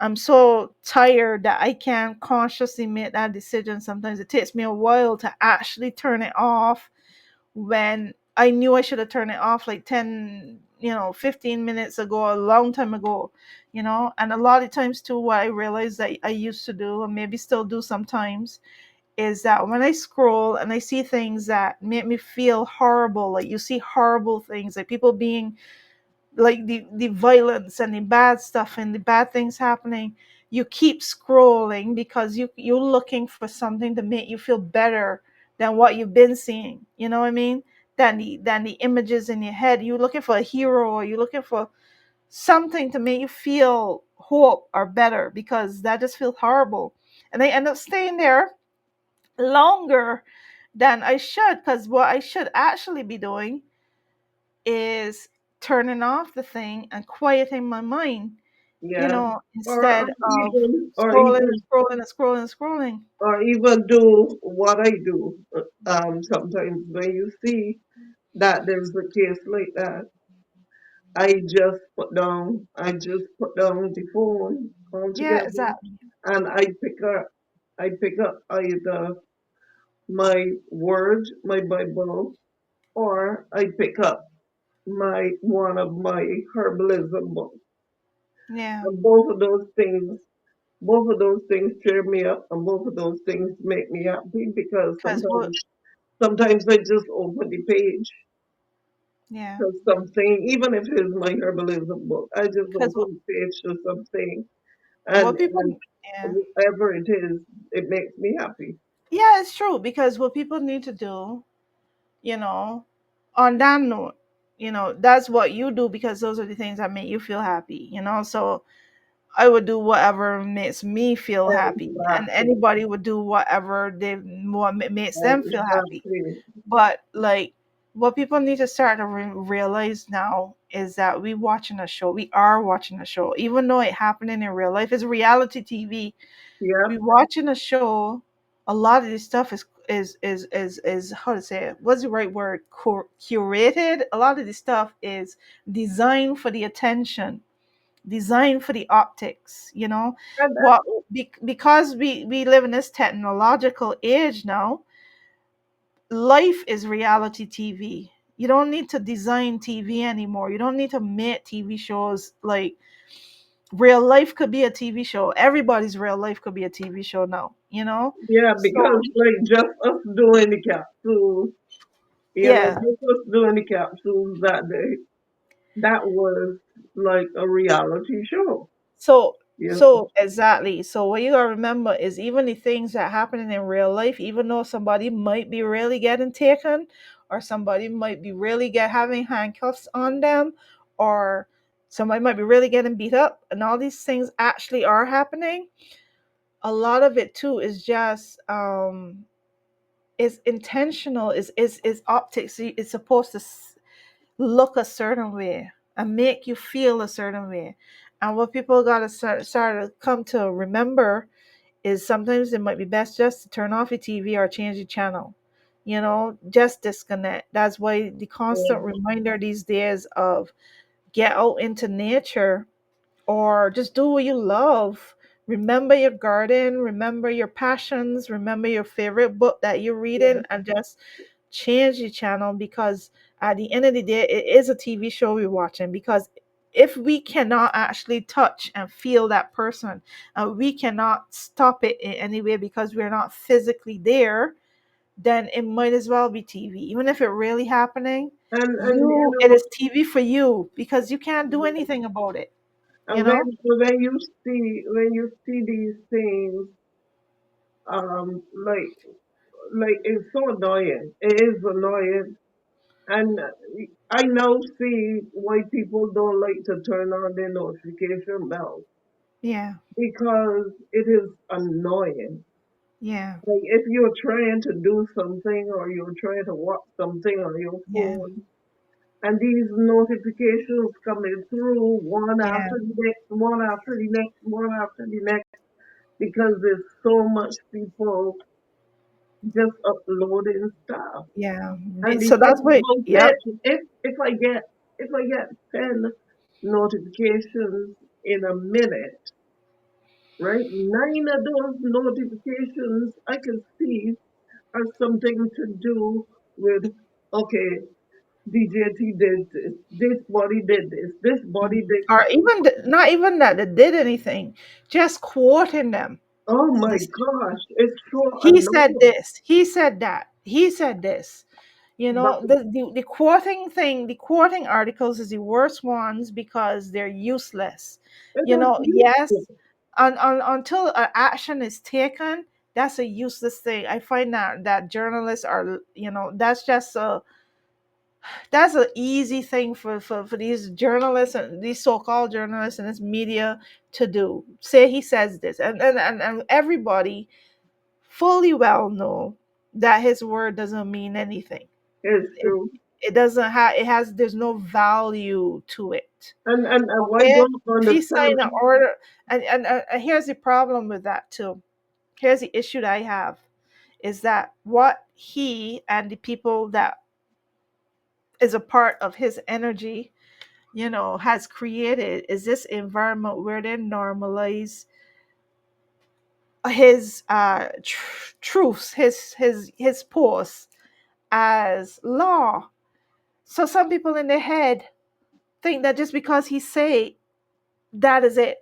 Speaker 1: I'm so tired that I can't consciously make that decision. Sometimes it takes me a while to actually turn it off, when I knew I should have turned it off like 10, 15 minutes ago, a long time ago, And a lot of times too, what I realized that I used to do, and maybe still do sometimes, is that when I scroll and I see things that make me feel horrible, like you see horrible things, like people being, like the violence and the bad stuff and the bad things happening, you keep scrolling because you're looking for something to make you feel better than what you've been seeing, you know what I mean, than the images in your head. You're looking for a hero, or you're looking for something to make you feel hope or better, because that just feels horrible. And I end up staying there longer than I should, because what I should actually be doing is turning off the thing and quieting my mind,
Speaker 2: Yeah. Or
Speaker 1: instead of
Speaker 2: even, or
Speaker 1: scrolling and
Speaker 2: even,
Speaker 1: scrolling and scrolling and scrolling.
Speaker 2: or even do what I do. Sometimes when you see that there's a case like that, I just put down the phone
Speaker 1: Yeah,
Speaker 2: altogether,
Speaker 1: exactly.
Speaker 2: and I pick up either my word, my Bible, or I pick up my one of my herbalism books.
Speaker 1: Yeah,
Speaker 2: And both of those things cheer me up, and both of those things make me happy because
Speaker 1: because what?
Speaker 2: sometimes I just open the page
Speaker 1: Yeah,
Speaker 2: to something, even if it's my herbalism book, I just
Speaker 1: because
Speaker 2: open the page to something,
Speaker 1: what people.
Speaker 2: and
Speaker 1: Yeah,
Speaker 2: whatever it is, it makes me happy.
Speaker 1: yeah, it's true. Because what people need to do, you know, on that note, that's what you do, because those are the things that make you feel happy. So I would do whatever makes me feel happy, and
Speaker 2: Exactly.
Speaker 1: anybody would do whatever what makes them feel happy.
Speaker 2: Exactly.
Speaker 1: But like, what people need to start to realize now is that we watching a show. We are watching a show, even though it happening in real life. It's reality TV. We
Speaker 2: Yep.
Speaker 1: watching a show. A lot of this stuff is how to say it. What's the right word? Curated. A lot of this stuff is designed for the attention, designed for the optics.
Speaker 2: And
Speaker 1: What because we live in this technological age now, life is reality TV. You don't need to design TV anymore. You don't need to make TV shows. Like, real life could be a TV show. Everybody's real life could be a TV show now.
Speaker 2: yeah,
Speaker 1: So,
Speaker 2: because like just us doing the capsule,
Speaker 1: yeah.
Speaker 2: just us doing the capsules that day, that was like a reality show.
Speaker 1: So
Speaker 2: You know.
Speaker 1: so exactly. So what you gotta remember is, even the things that happening in real life, even though somebody might be really getting taken, or somebody might be really get having handcuffs on them, or somebody might be really getting beat up, and all these things actually are happening. A lot of it too is just is intentional, is optics. It's supposed to look a certain way and make you feel a certain way. And what people got to start to come to remember is, sometimes it might be best just to turn off your TV or change the channel. Just disconnect. That's why the constant
Speaker 2: Yeah.
Speaker 1: reminder these days of get out into nature, or just do what you love. Remember your garden, remember your passions, remember your favorite book that you're reading, and just change the channel, because at the end of the day, it is a TV show we're watching. Because if we cannot actually touch and feel that person, and we cannot stop it in any way because we're not physically there, then it might as well be TV. Even if it really happening,
Speaker 2: And you
Speaker 1: it
Speaker 2: know,
Speaker 1: is TV for you, because you can't do anything about it, you
Speaker 2: and
Speaker 1: know?
Speaker 2: when you see these things, Like it's so annoying. It is annoying, and I now see why people don't like to turn on their notification bell
Speaker 1: Yeah.
Speaker 2: because it is annoying.
Speaker 1: Yeah.
Speaker 2: Like if you're trying to do something or you're trying to watch something on your
Speaker 1: Yeah.
Speaker 2: phone, and these notifications coming through one
Speaker 1: Yeah.
Speaker 2: after the next, one after the next, one after the next, because there's so much people just uploading stuff.
Speaker 1: Yeah.
Speaker 2: And
Speaker 1: So
Speaker 2: before
Speaker 1: that's
Speaker 2: you
Speaker 1: what.
Speaker 2: go
Speaker 1: Yep.
Speaker 2: get, if I get 10 notifications in a minute, right? 9 of those notifications I can see are something to do with, okay, DJT did this, this body did this body
Speaker 1: Mhm.
Speaker 2: did.
Speaker 1: Or even not even that they did anything, just quoting them.
Speaker 2: Oh my
Speaker 1: This,
Speaker 2: gosh, it's so
Speaker 1: he said
Speaker 2: annoying.
Speaker 1: this. He said that. He said this. You
Speaker 2: But
Speaker 1: know, the quoting thing, the quoting articles is the worst ones because they're useless.
Speaker 2: it
Speaker 1: You
Speaker 2: is
Speaker 1: know, yes,
Speaker 2: useless.
Speaker 1: until an action is taken, that's a useless thing. I find that journalists are, that's just a that's an easy thing for these journalists and these so-called journalists and this media to do. Say he says this, and everybody fully well know that his word doesn't mean anything.
Speaker 2: It's
Speaker 1: it,
Speaker 2: true.
Speaker 1: it doesn't have it has there's no value to it.
Speaker 2: And why
Speaker 1: Okay,
Speaker 2: don't you
Speaker 1: if he's
Speaker 2: understand?
Speaker 1: saying an order, and here's the problem with that too. Here's the issue that I have is that what he and the people that is a part of his energy, has created is this environment where they normalize his truths, his posts as law. So some people in their head think that just because he say that is it.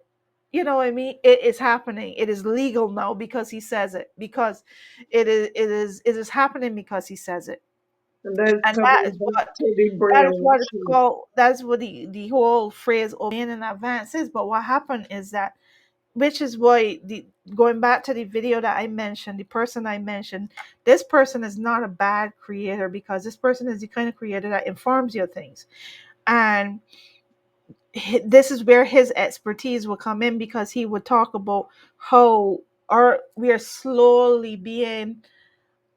Speaker 1: You know what I mean? It is happening. It is legal now because he says it. Because it is happening because he says it.
Speaker 2: And that's
Speaker 1: And that
Speaker 2: coming
Speaker 1: is
Speaker 2: back
Speaker 1: what
Speaker 2: to the
Speaker 1: that is what it's
Speaker 2: brainwashing.
Speaker 1: called. That's what the whole phrase "obeying in advance" is. But what happened is that, which is why the going back to the video that I mentioned, the person I mentioned, this person is not a bad creator because this person is the kind of creator that informs you of things. And this is where his expertise will come in because he would talk about how we are slowly being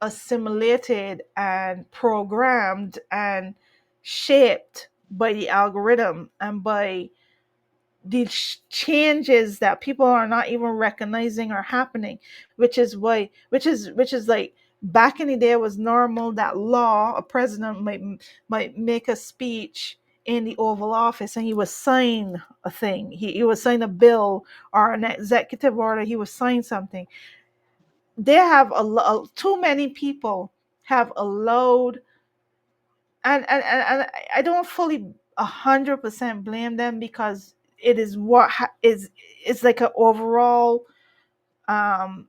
Speaker 1: assimilated and programmed and shaped by the algorithm and by these changes that people are not even recognizing are happening, which is like back in the day it was normal that law a president might make a speech in the Oval Office and he would sign a thing, he would sign a bill or an executive order, he would sign something. They have too many people have allowed, and I don't fully 100% blame them because it is what is it's like an overall um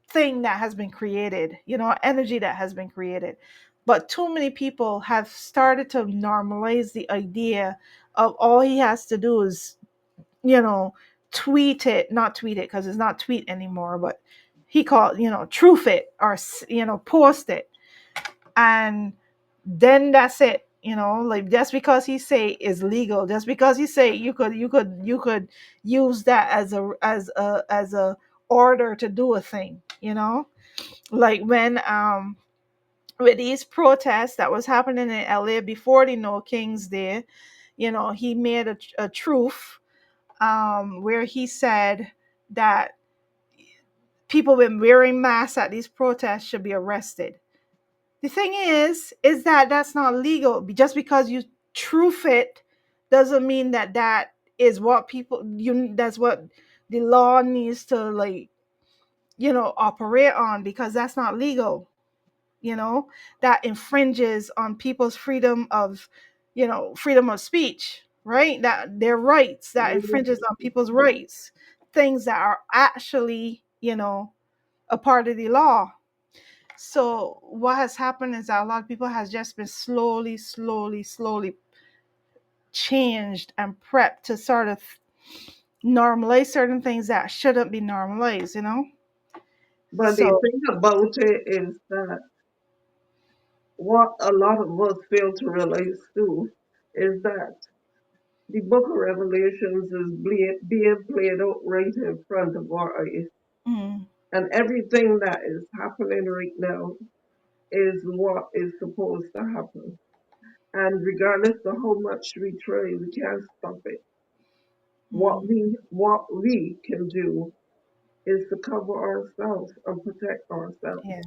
Speaker 1: thing that has been created, energy that has been created. But too many people have started to normalize the idea of all he has to do is, you know, not tweet it because it's not tweet anymore, but he called, truth it or, post it. And then that's it, like just because he say is legal, just because he say you could use that as a order to do a thing, like when with these protests that was happening in LA before the No Kings Day, he made a truth where he said that people when wearing masks at these protests should be arrested. The thing is that that's not legal. Just because you truth it doesn't mean that that is what that's what the law needs to, like, operate on, because that's not legal. That infringes on people's freedom of speech, right? That their rights, that infringes on people's rights, things that are actually, a part of the law. So what has happened is that a lot of people has just been slowly, slowly, slowly changed and prepped to sort of normalize certain things that shouldn't be normalized.
Speaker 2: But the
Speaker 1: So,
Speaker 2: thing about it is that what a lot of us fail to realize too is that the book of Revelations is being played out right in front of our eyes.
Speaker 1: mm,
Speaker 2: And everything that is happening right now is what is supposed to happen. And regardless of how much we try, we can't stop it.
Speaker 1: mm,
Speaker 2: What we can do is to cover ourselves and protect ourselves.
Speaker 1: yeah,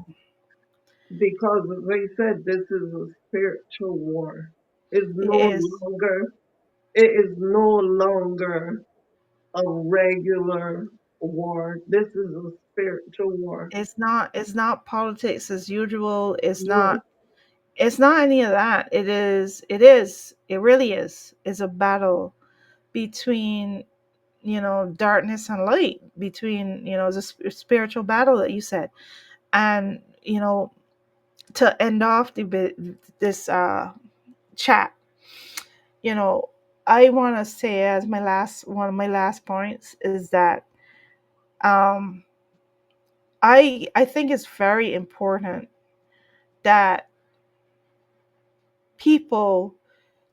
Speaker 2: Because as I said, this is a spiritual war. It's
Speaker 1: it
Speaker 2: no
Speaker 1: is.
Speaker 2: longer it is no longer a regular war. This is a spiritual war.
Speaker 1: It's not politics as usual. It's
Speaker 2: No.
Speaker 1: not it's not any of that. It really is. It's a battle between, darkness and light, between, the spiritual battle that you said. And, to end off this chat, you know, I want to say as my last one of my last points is that um I think it's very important that people,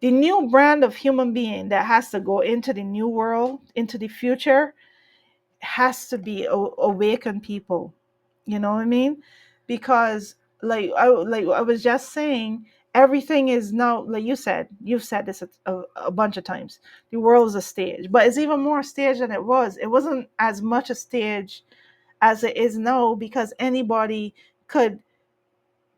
Speaker 1: the new brand of human being that has to go into the new world, into the future, has to be awakened people. You know what I mean? Because like I was just saying, everything is now, like you've said this a bunch of times. The world is a stage, but it's even more stage than it was. It wasn't as much a stage as it is now, because anybody could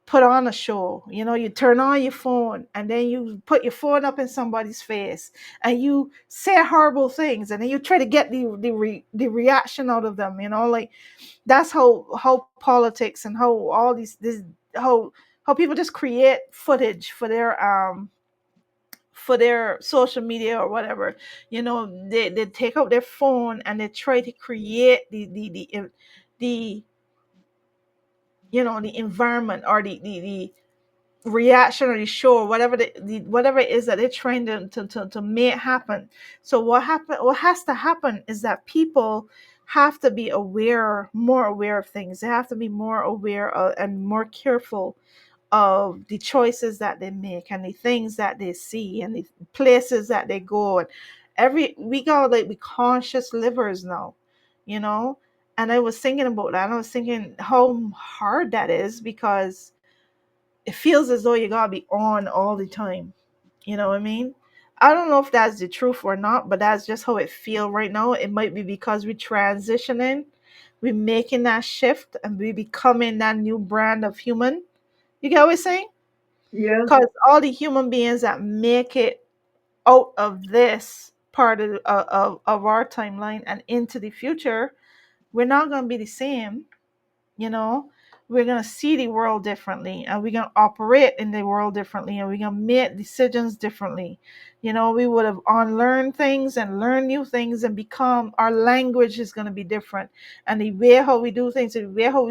Speaker 1: put on a show. You turn on your phone and then you put your phone up in somebody's face and you say horrible things, and then you try to get the reaction out of them. Like, that's how politics and how all these this how people just create footage for their social media or whatever. They take out their phone and they try to create the the environment, or the reaction, or the show, or whatever whatever it is that they're trying to make happen. So what has to happen is that people have to be more aware of things. They have to be more aware of, and more careful of the choices that they make, and the things that they see, and the places that they go. And we gotta, like, be conscious livers now, you know and I was thinking about that, and I was thinking how hard that is, because it feels as though you gotta be on all the time. You know what I mean? I don't know if that's the truth or not, but that's just how it feels right now. It might be because we're transitioning, we're making that shift, and we becoming that new brand of human. You get what I'm saying?
Speaker 2: Yes,
Speaker 1: Because all the human beings that make it out of this part of our timeline and into the future, we're not going to be the same. you know we're going to see the world differently, and we're going to operate in the world differently, and we're going to make decisions differently. We would have unlearned things and learned new things, and become, our language is going to be different, and the way how we do things, the way how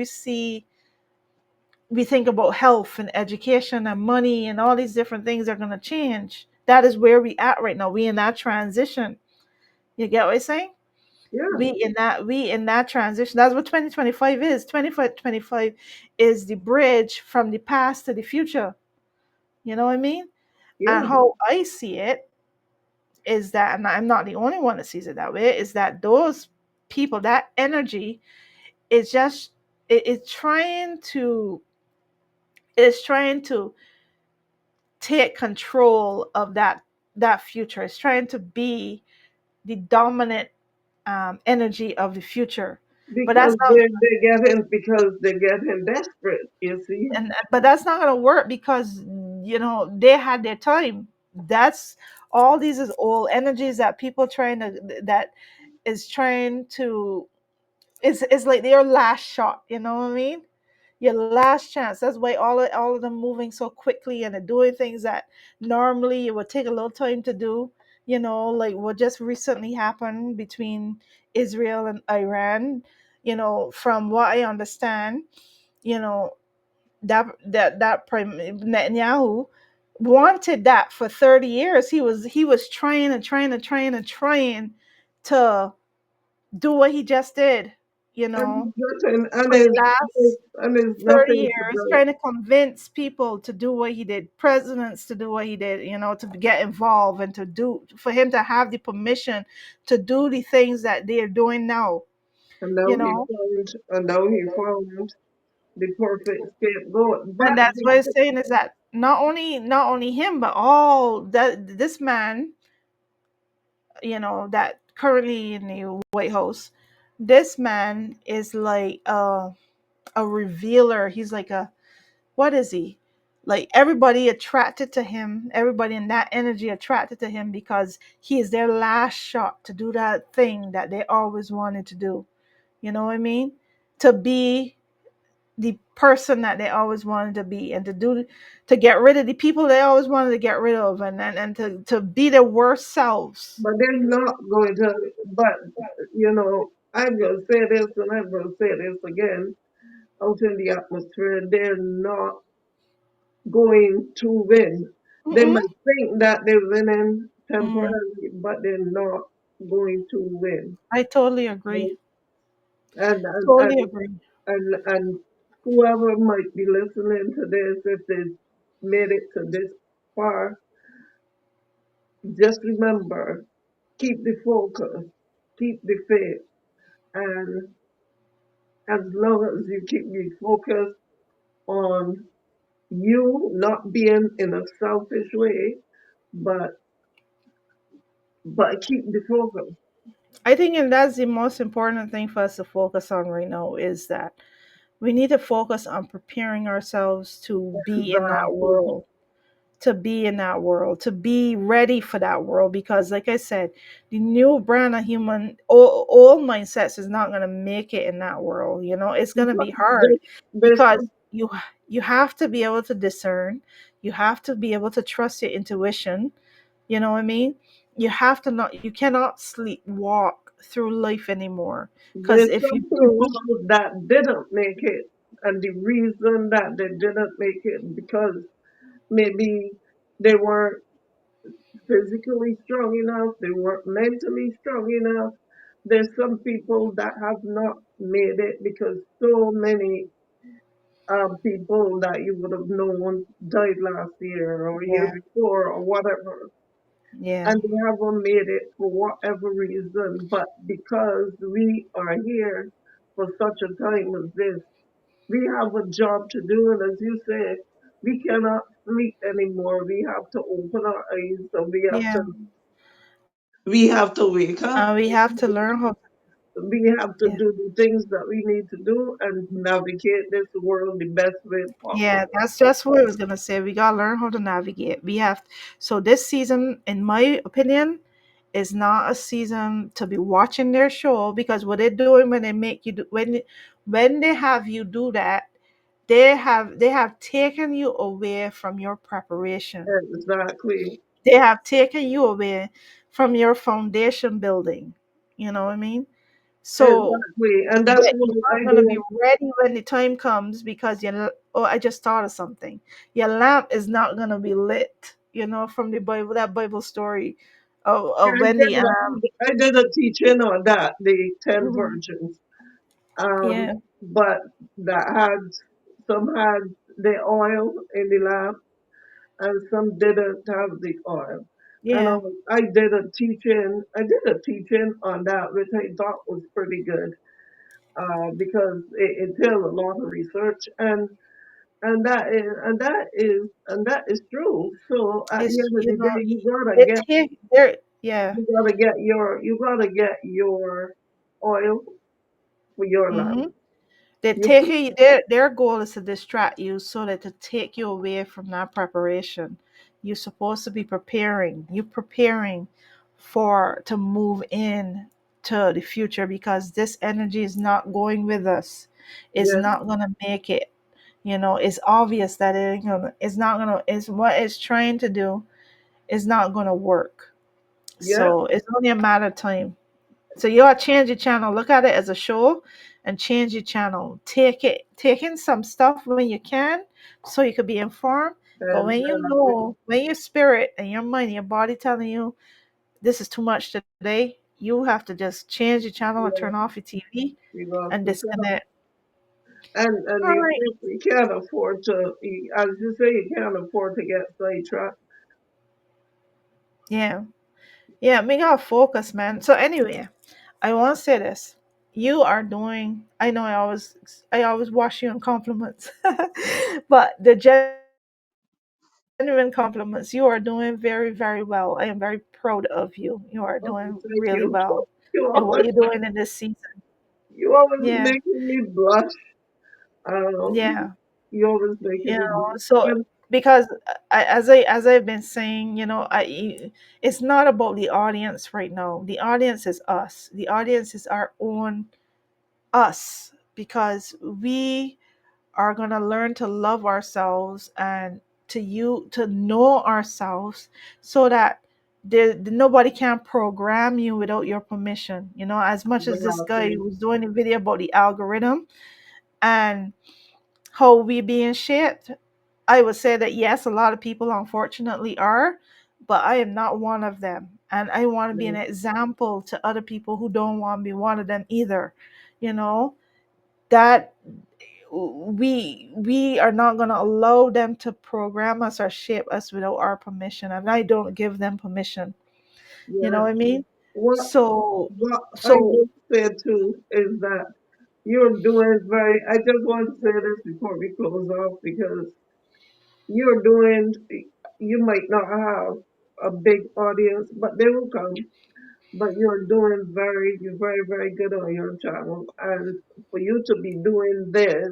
Speaker 1: we think about health and education and money and all these different things are going to change. That is where we at right now. We in that transition. You get what I'm saying?
Speaker 2: yeah,
Speaker 1: We in that transition. That's what 2025 is. 2025 is the bridge from the past to the future. You know what I mean? And
Speaker 2: yeah.
Speaker 1: how I see it is that, and I'm not the only one that sees it that way, is that those people, that energy, is just it's trying to take control of that future. It's trying to be the dominant energy of the future. But that's
Speaker 2: Because
Speaker 1: not
Speaker 2: they're getting desperate, you see.
Speaker 1: but that's not going to work, because they had their time. That's all. These is all energies that people trying to that is trying to it's like their last shot. You know what I mean? Your last chance. That's why all of them moving so quickly, and they're doing things that normally it would take a little time to do. Like what just recently happened between Israel and Iran. From what I understand, you know, that Prime Netanyahu wanted that for 30 years. He was trying and trying and trying and trying to do what he just did. you
Speaker 2: And
Speaker 1: know,
Speaker 2: there's nothing,
Speaker 1: for the last
Speaker 2: and there's
Speaker 1: 30
Speaker 2: nothing to
Speaker 1: years
Speaker 2: do.
Speaker 1: trying to convince people to do what he did, presidents to do what he did, to get involved and to do, for him to have the permission to do the things that they're doing now, you know.
Speaker 2: And now he found the perfect scapegoat. But
Speaker 1: And that's what I'm saying is that not only him, but all that this man, that currently in the White House, this man is like a revealer. He's like a, what is he? Like everybody attracted to him, everybody in that energy attracted to him because he is their last shot to do that thing that they always wanted to do. You know what I mean? To be the person that they always wanted to be, and to get rid of the people they always wanted to get rid of, and to be their worst selves.
Speaker 2: they're not going to. But I'm going to say this, and I'm going to say this again. Out in the atmosphere, they're not going to win. They
Speaker 1: Mm-mm.
Speaker 2: might think that they're winning
Speaker 1: Mm.
Speaker 2: temporarily, but they're not going to win.
Speaker 1: I totally agree.
Speaker 2: And and
Speaker 1: Totally
Speaker 2: and
Speaker 1: agree.
Speaker 2: and whoever might be listening to this, if they made it to this far, just remember, keep the focus, keep the faith, and as long as you keep the focus on you not being in a selfish way, but keep the focus.
Speaker 1: I think, and that's the most important thing for us to focus on right now, is that we need to focus on preparing ourselves to be in that
Speaker 2: Exactly.
Speaker 1: world, to be in that world, to be ready for that world. Because, like I said, the new brand of human, all mindsets is not going to make it in that world. It's going to be hard
Speaker 2: There's, there's
Speaker 1: because
Speaker 2: some,
Speaker 1: you have to be able to discern, you have to be able to trust your intuition. You know what I mean? You cannot sleepwalk through life anymore. Because
Speaker 2: there's
Speaker 1: if you
Speaker 2: some
Speaker 1: do,
Speaker 2: people that didn't make it, and the reason that they didn't make it because maybe they weren't physically strong enough, they weren't mentally strong enough. There's some people that have not made it because so many people that you would have known died last year or a year
Speaker 1: yeah,
Speaker 2: before or whatever,
Speaker 1: yeah,
Speaker 2: and they haven't made it for whatever reason. But because we are here for such a time as this, we have a job to do, and as you say, we cannot sleep anymore. We have to open our eyes, and
Speaker 1: yeah.
Speaker 2: we have to wake up.
Speaker 1: We have to learn how.
Speaker 2: We have to
Speaker 1: Yeah.
Speaker 2: do the things that we need to do and navigate this world the best way
Speaker 1: Yeah,
Speaker 2: possible.
Speaker 1: that's just what I was gonna say. We gotta learn how to navigate. So this season, in my opinion, is not a season to be watching their show, because what they're doing when they make you do when they have you do that, they have taken you away from your preparation.
Speaker 2: Exactly.
Speaker 1: They have taken you away from your foundation building. You know what I mean? So
Speaker 2: Exactly. And that's
Speaker 1: but
Speaker 2: what
Speaker 1: you're
Speaker 2: I
Speaker 1: not gonna be
Speaker 2: don't.
Speaker 1: ready when the time comes, because oh, I just thought of something. Your lamp is not gonna be lit, from the Bible, that Bible story of when the
Speaker 2: I did a teaching on that, the 10
Speaker 1: mhm.
Speaker 2: virgins.
Speaker 1: Yeah,
Speaker 2: But that had some had the oil in the lamp and some didn't have the oil. And
Speaker 1: yeah,
Speaker 2: I did a teaching on that, which I thought was pretty good, because it entailed a lot of research, and that is true. So at the
Speaker 1: it's
Speaker 2: end of the day,
Speaker 1: they take their yeah.
Speaker 2: you gotta get your oil for your lamp.
Speaker 1: Hmm. They
Speaker 2: You
Speaker 1: take you, their goal is to distract you, so that to take you away from that preparation. You're supposed to be preparing. You're preparing for to move in to the future, because this energy is not going with us. It's
Speaker 2: yeah,
Speaker 1: not gonna make it. It's obvious that it's not gonna. It's what it's trying to do is not gonna work.
Speaker 2: yeah,
Speaker 1: So it's only a matter of time. So you gotta change your channel. Look at it as a show and change your channel. Take in some stuff when you can, so you could be informed. But
Speaker 2: exactly.
Speaker 1: when your spirit and your mind, your body telling you this is too much today, you have to just change the channel and
Speaker 2: Yeah,
Speaker 1: turn off your TV
Speaker 2: you got
Speaker 1: and
Speaker 2: to tell.
Speaker 1: disconnect.
Speaker 2: And
Speaker 1: All right.
Speaker 2: you can't afford to, as you say, you can't afford to get sidetracked.
Speaker 1: Yeah. Yeah, we gotta focus, man. So anyway, I want to say this. You are doing. I know I always wash you in compliments, but the genuine compliments. You are doing very, very well. I am very proud of you. You are doing really
Speaker 2: Oh,
Speaker 1: well
Speaker 2: thank
Speaker 1: in what
Speaker 2: you.
Speaker 1: you're doing in
Speaker 2: You
Speaker 1: this
Speaker 2: always,
Speaker 1: season.
Speaker 2: you
Speaker 1: Yeah,
Speaker 2: always making me blush.
Speaker 1: yeah.
Speaker 2: You always
Speaker 1: You
Speaker 2: making me
Speaker 1: know,
Speaker 2: blush.
Speaker 1: so
Speaker 2: And
Speaker 1: because as I've been saying, it's not about the audience right now. The audience is us. The audience is our own us because we are going to learn to love ourselves and to know ourselves so that nobody can program you without your permission. As much as this guy
Speaker 2: exactly.
Speaker 1: was doing a video about the algorithm and how we being shaped, I would say that yes, a lot of people unfortunately are, but I am not one of them. And I want to be an
Speaker 2: Yeah,
Speaker 1: example to other people who don't want to be one of them either. You know, that we are not going to allow them to program us or shape us without our permission. And I don't give them permission. You know
Speaker 2: yeah.
Speaker 1: what I mean?
Speaker 2: What
Speaker 1: So
Speaker 2: what I
Speaker 1: so
Speaker 2: would say too is that you're doing very. I just want to say this before we close off because you're doing. You might not have a big audience, but they will come. But you're doing very, very good on your channel. And for you to be doing this,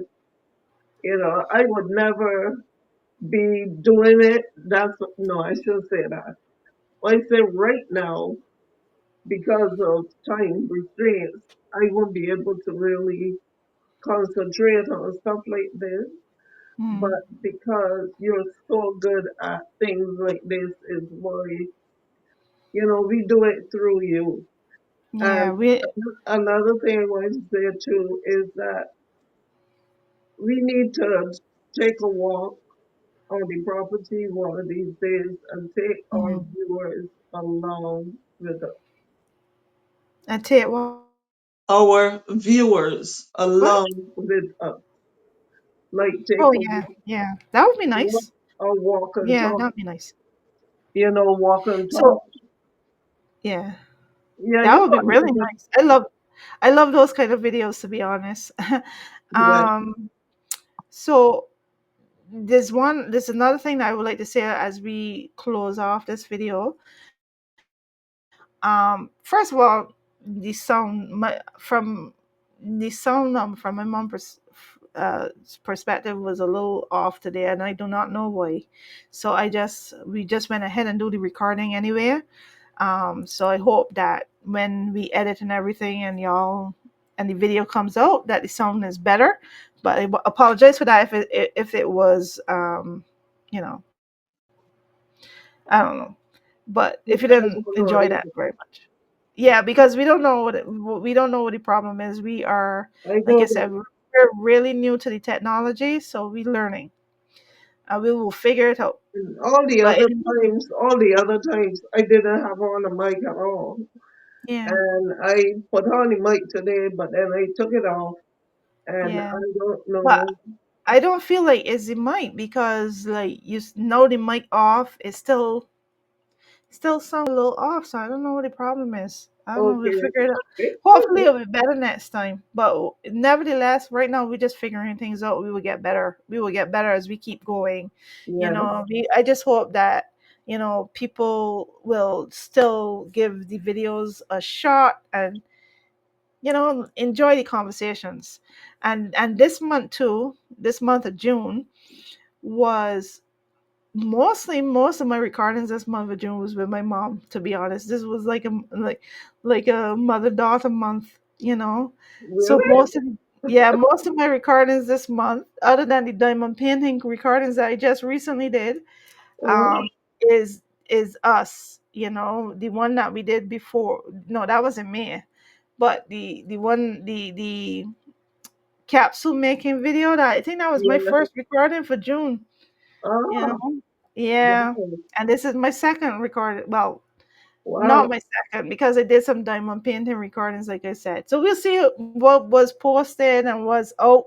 Speaker 2: I would never be doing it. That's no, I shouldn't say that. I say right now, because of time restraints, I won't be able to really concentrate on stuff like this.
Speaker 1: mm,
Speaker 2: But because you're so good at things like this, is why, we do it through you.
Speaker 1: yeah,
Speaker 2: And
Speaker 1: we
Speaker 2: another thing I want to say too is that we need to take a walk on the property one of these days and take our
Speaker 1: mm,
Speaker 2: viewers along with us.
Speaker 1: I tell you what.
Speaker 2: Our viewers along with us. Like take
Speaker 1: Oh
Speaker 2: a
Speaker 1: yeah, yeah. That would be
Speaker 2: walk,
Speaker 1: nice.
Speaker 2: a walk and
Speaker 1: Yeah,
Speaker 2: talk.
Speaker 1: that'd be nice.
Speaker 2: Walk and talk.
Speaker 1: So yeah,
Speaker 2: Yeah,
Speaker 1: that
Speaker 2: you
Speaker 1: would be
Speaker 2: got
Speaker 1: really
Speaker 2: me.
Speaker 1: nice. I love those kind of videos to be honest.
Speaker 2: Yeah.
Speaker 1: um so there's another thing that I would like to say as we close off this video. First of all, the sound from my mom perspective was a little off today, and I do not know why. So we just went ahead and do the recording anyway. So I hope that when we edit and everything and the video comes out, that the sound is better. But apologize for that if it was, you know, I don't know. But if you
Speaker 2: I
Speaker 1: didn't
Speaker 2: don't
Speaker 1: enjoy
Speaker 2: know
Speaker 1: that
Speaker 2: either.
Speaker 1: very much, yeah, because we don't know what the problem is. We are,
Speaker 2: I
Speaker 1: like I
Speaker 2: don't
Speaker 1: said,
Speaker 2: know.
Speaker 1: we're really new to the technology, so we're learning. We will figure it out. But
Speaker 2: All the other times, I didn't have on a mic at all.
Speaker 1: yeah,
Speaker 2: And I put on the mic today, but then I took it off, and
Speaker 1: yeah.
Speaker 2: I don't
Speaker 1: But
Speaker 2: know.
Speaker 1: I don't feel like it's the mic because like know the mic off, it still sound a little off. So I don't know what the problem is. I don't know. We'll
Speaker 2: Okay,
Speaker 1: figure it out.
Speaker 2: it's
Speaker 1: Hopefully
Speaker 2: okay.
Speaker 1: it'll be better next time. But nevertheless, right now we're just figuring things out. We will get better. We will get better as we keep going.
Speaker 2: Yeah,
Speaker 1: I just hope that people will still give the videos a shot and enjoy the conversations. And this month too, this month of June was mostly most of my recordings this month of June was with my mom. To be honest, this was like a mother daughter month. So
Speaker 2: really?
Speaker 1: most of my recordings this month, other than the diamond painting recordings that I just recently did,
Speaker 2: Uh,
Speaker 1: um, is us. The one that we did before. No, that was in May, but the capsule making video, that I think that was my
Speaker 2: yeah.
Speaker 1: first recording for June. you
Speaker 2: Ah,
Speaker 1: know yeah,
Speaker 2: wow.
Speaker 1: and this is my second recorded, well,
Speaker 2: Wow.
Speaker 1: Not my second, because I did some diamond painting recordings, like I said. So we'll see what was posted and was out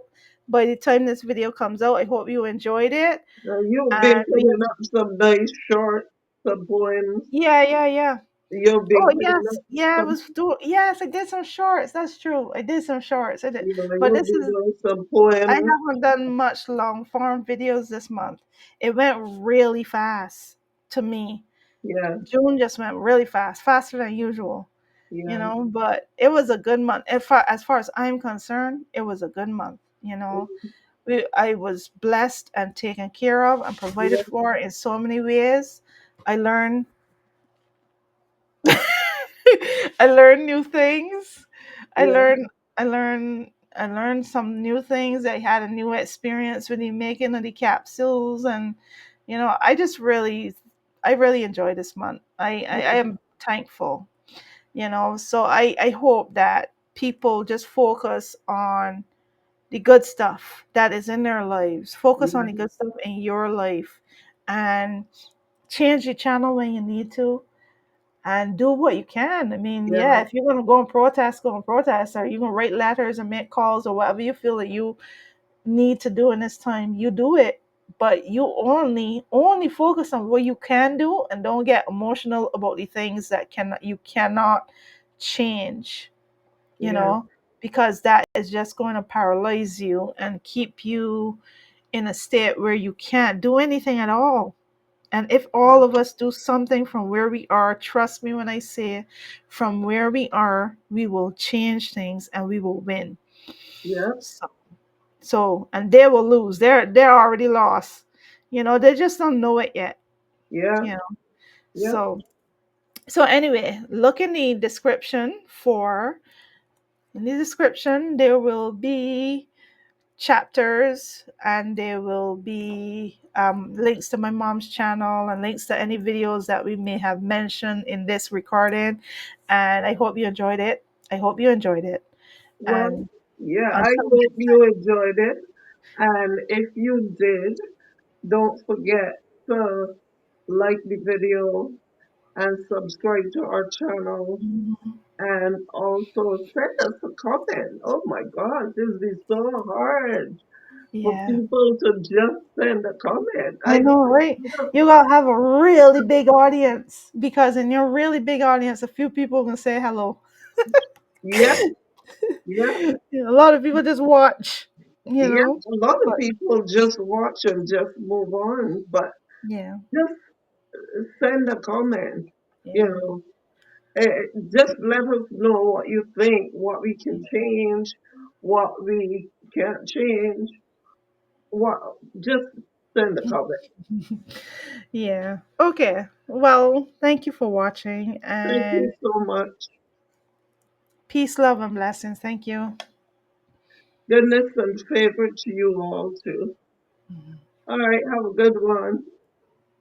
Speaker 1: by the time this video comes out. I hope you enjoyed it.
Speaker 2: Now you've been
Speaker 1: And we,
Speaker 2: putting up some nice shorts, some poems.
Speaker 1: yeah, yeah, yeah.
Speaker 2: You've
Speaker 1: Oh
Speaker 2: been putting
Speaker 1: yes,
Speaker 2: up
Speaker 1: yeah. I
Speaker 2: some,
Speaker 1: was doing. Yes, I did some shorts. That's true. I did some shorts. I did, but
Speaker 2: you've
Speaker 1: this
Speaker 2: been
Speaker 1: is.
Speaker 2: doing some
Speaker 1: I
Speaker 2: poems.
Speaker 1: haven't done much long form videos this month. It went really fast to me.
Speaker 2: Yeah,
Speaker 1: June just went really fast, faster than usual.
Speaker 2: yeah,
Speaker 1: But it was a good month. As far as I'm concerned, it was a good month. I was blessed and taken care of and provided
Speaker 2: yeah,
Speaker 1: for in so many ways. I learned I learned new things. I
Speaker 2: yeah,
Speaker 1: learned I learned some new things. I had a new experience with the making of the capsules, and I really enjoyed this month. I
Speaker 2: yeah,
Speaker 1: am thankful. So I hope that people just focus on the good stuff that is in their lives. Focus on
Speaker 2: yeah,
Speaker 1: the good stuff in your life, and change your channel when you need to, and do what you can. I mean,
Speaker 2: yeah,
Speaker 1: yeah, if you're gonna go and protest, or you can write letters and make calls, or whatever you feel that you need to do in this time, you do it. But you only focus on what you can do, and don't get emotional about the things that you cannot change, you
Speaker 2: yeah,
Speaker 1: know, because that is just going to paralyze you and keep you in a state where you can't do anything at all. And if all of us do something from where we are, trust me when I say, from where we are, we will change things and we will win.
Speaker 2: yeah,
Speaker 1: So, and they will lose. They're already lost. They just don't know it yet.
Speaker 2: yeah,
Speaker 1: You know.
Speaker 2: yeah.
Speaker 1: So anyway, look in the description for in the description there will be chapters, and there will be links to my mom's channel and links to any videos that we may have mentioned in this recording. And I hope you enjoyed it. I hope you enjoyed it.
Speaker 2: Well,
Speaker 1: And
Speaker 2: yeah, I
Speaker 1: until
Speaker 2: hope
Speaker 1: next
Speaker 2: you enjoyed it. And if you did, don't forget to like the video and subscribe to our channel,
Speaker 1: time.
Speaker 2: and also send us a comment. Oh my gosh, this is so hard for
Speaker 1: Yeah.
Speaker 2: people to just send a comment.
Speaker 1: I know, right? You gotta have a really big audience, because in your really big audience, a few people can say hello.
Speaker 2: yeah, yeah,
Speaker 1: A lot of people just watch, you
Speaker 2: yeah.
Speaker 1: know.
Speaker 2: A lot of
Speaker 1: But
Speaker 2: people just watch and just move on, but
Speaker 1: yeah,
Speaker 2: just send a comment. You
Speaker 1: yeah.
Speaker 2: know, just let us know what you think, what we can change, what we can't change. What just send a comment.
Speaker 1: Yeah. Okay. Well, thank you for watching,
Speaker 2: Thank
Speaker 1: and
Speaker 2: you so much.
Speaker 1: peace, love, and blessings. Thank you.
Speaker 2: Goodness and favor to you all too. All right, have a good one.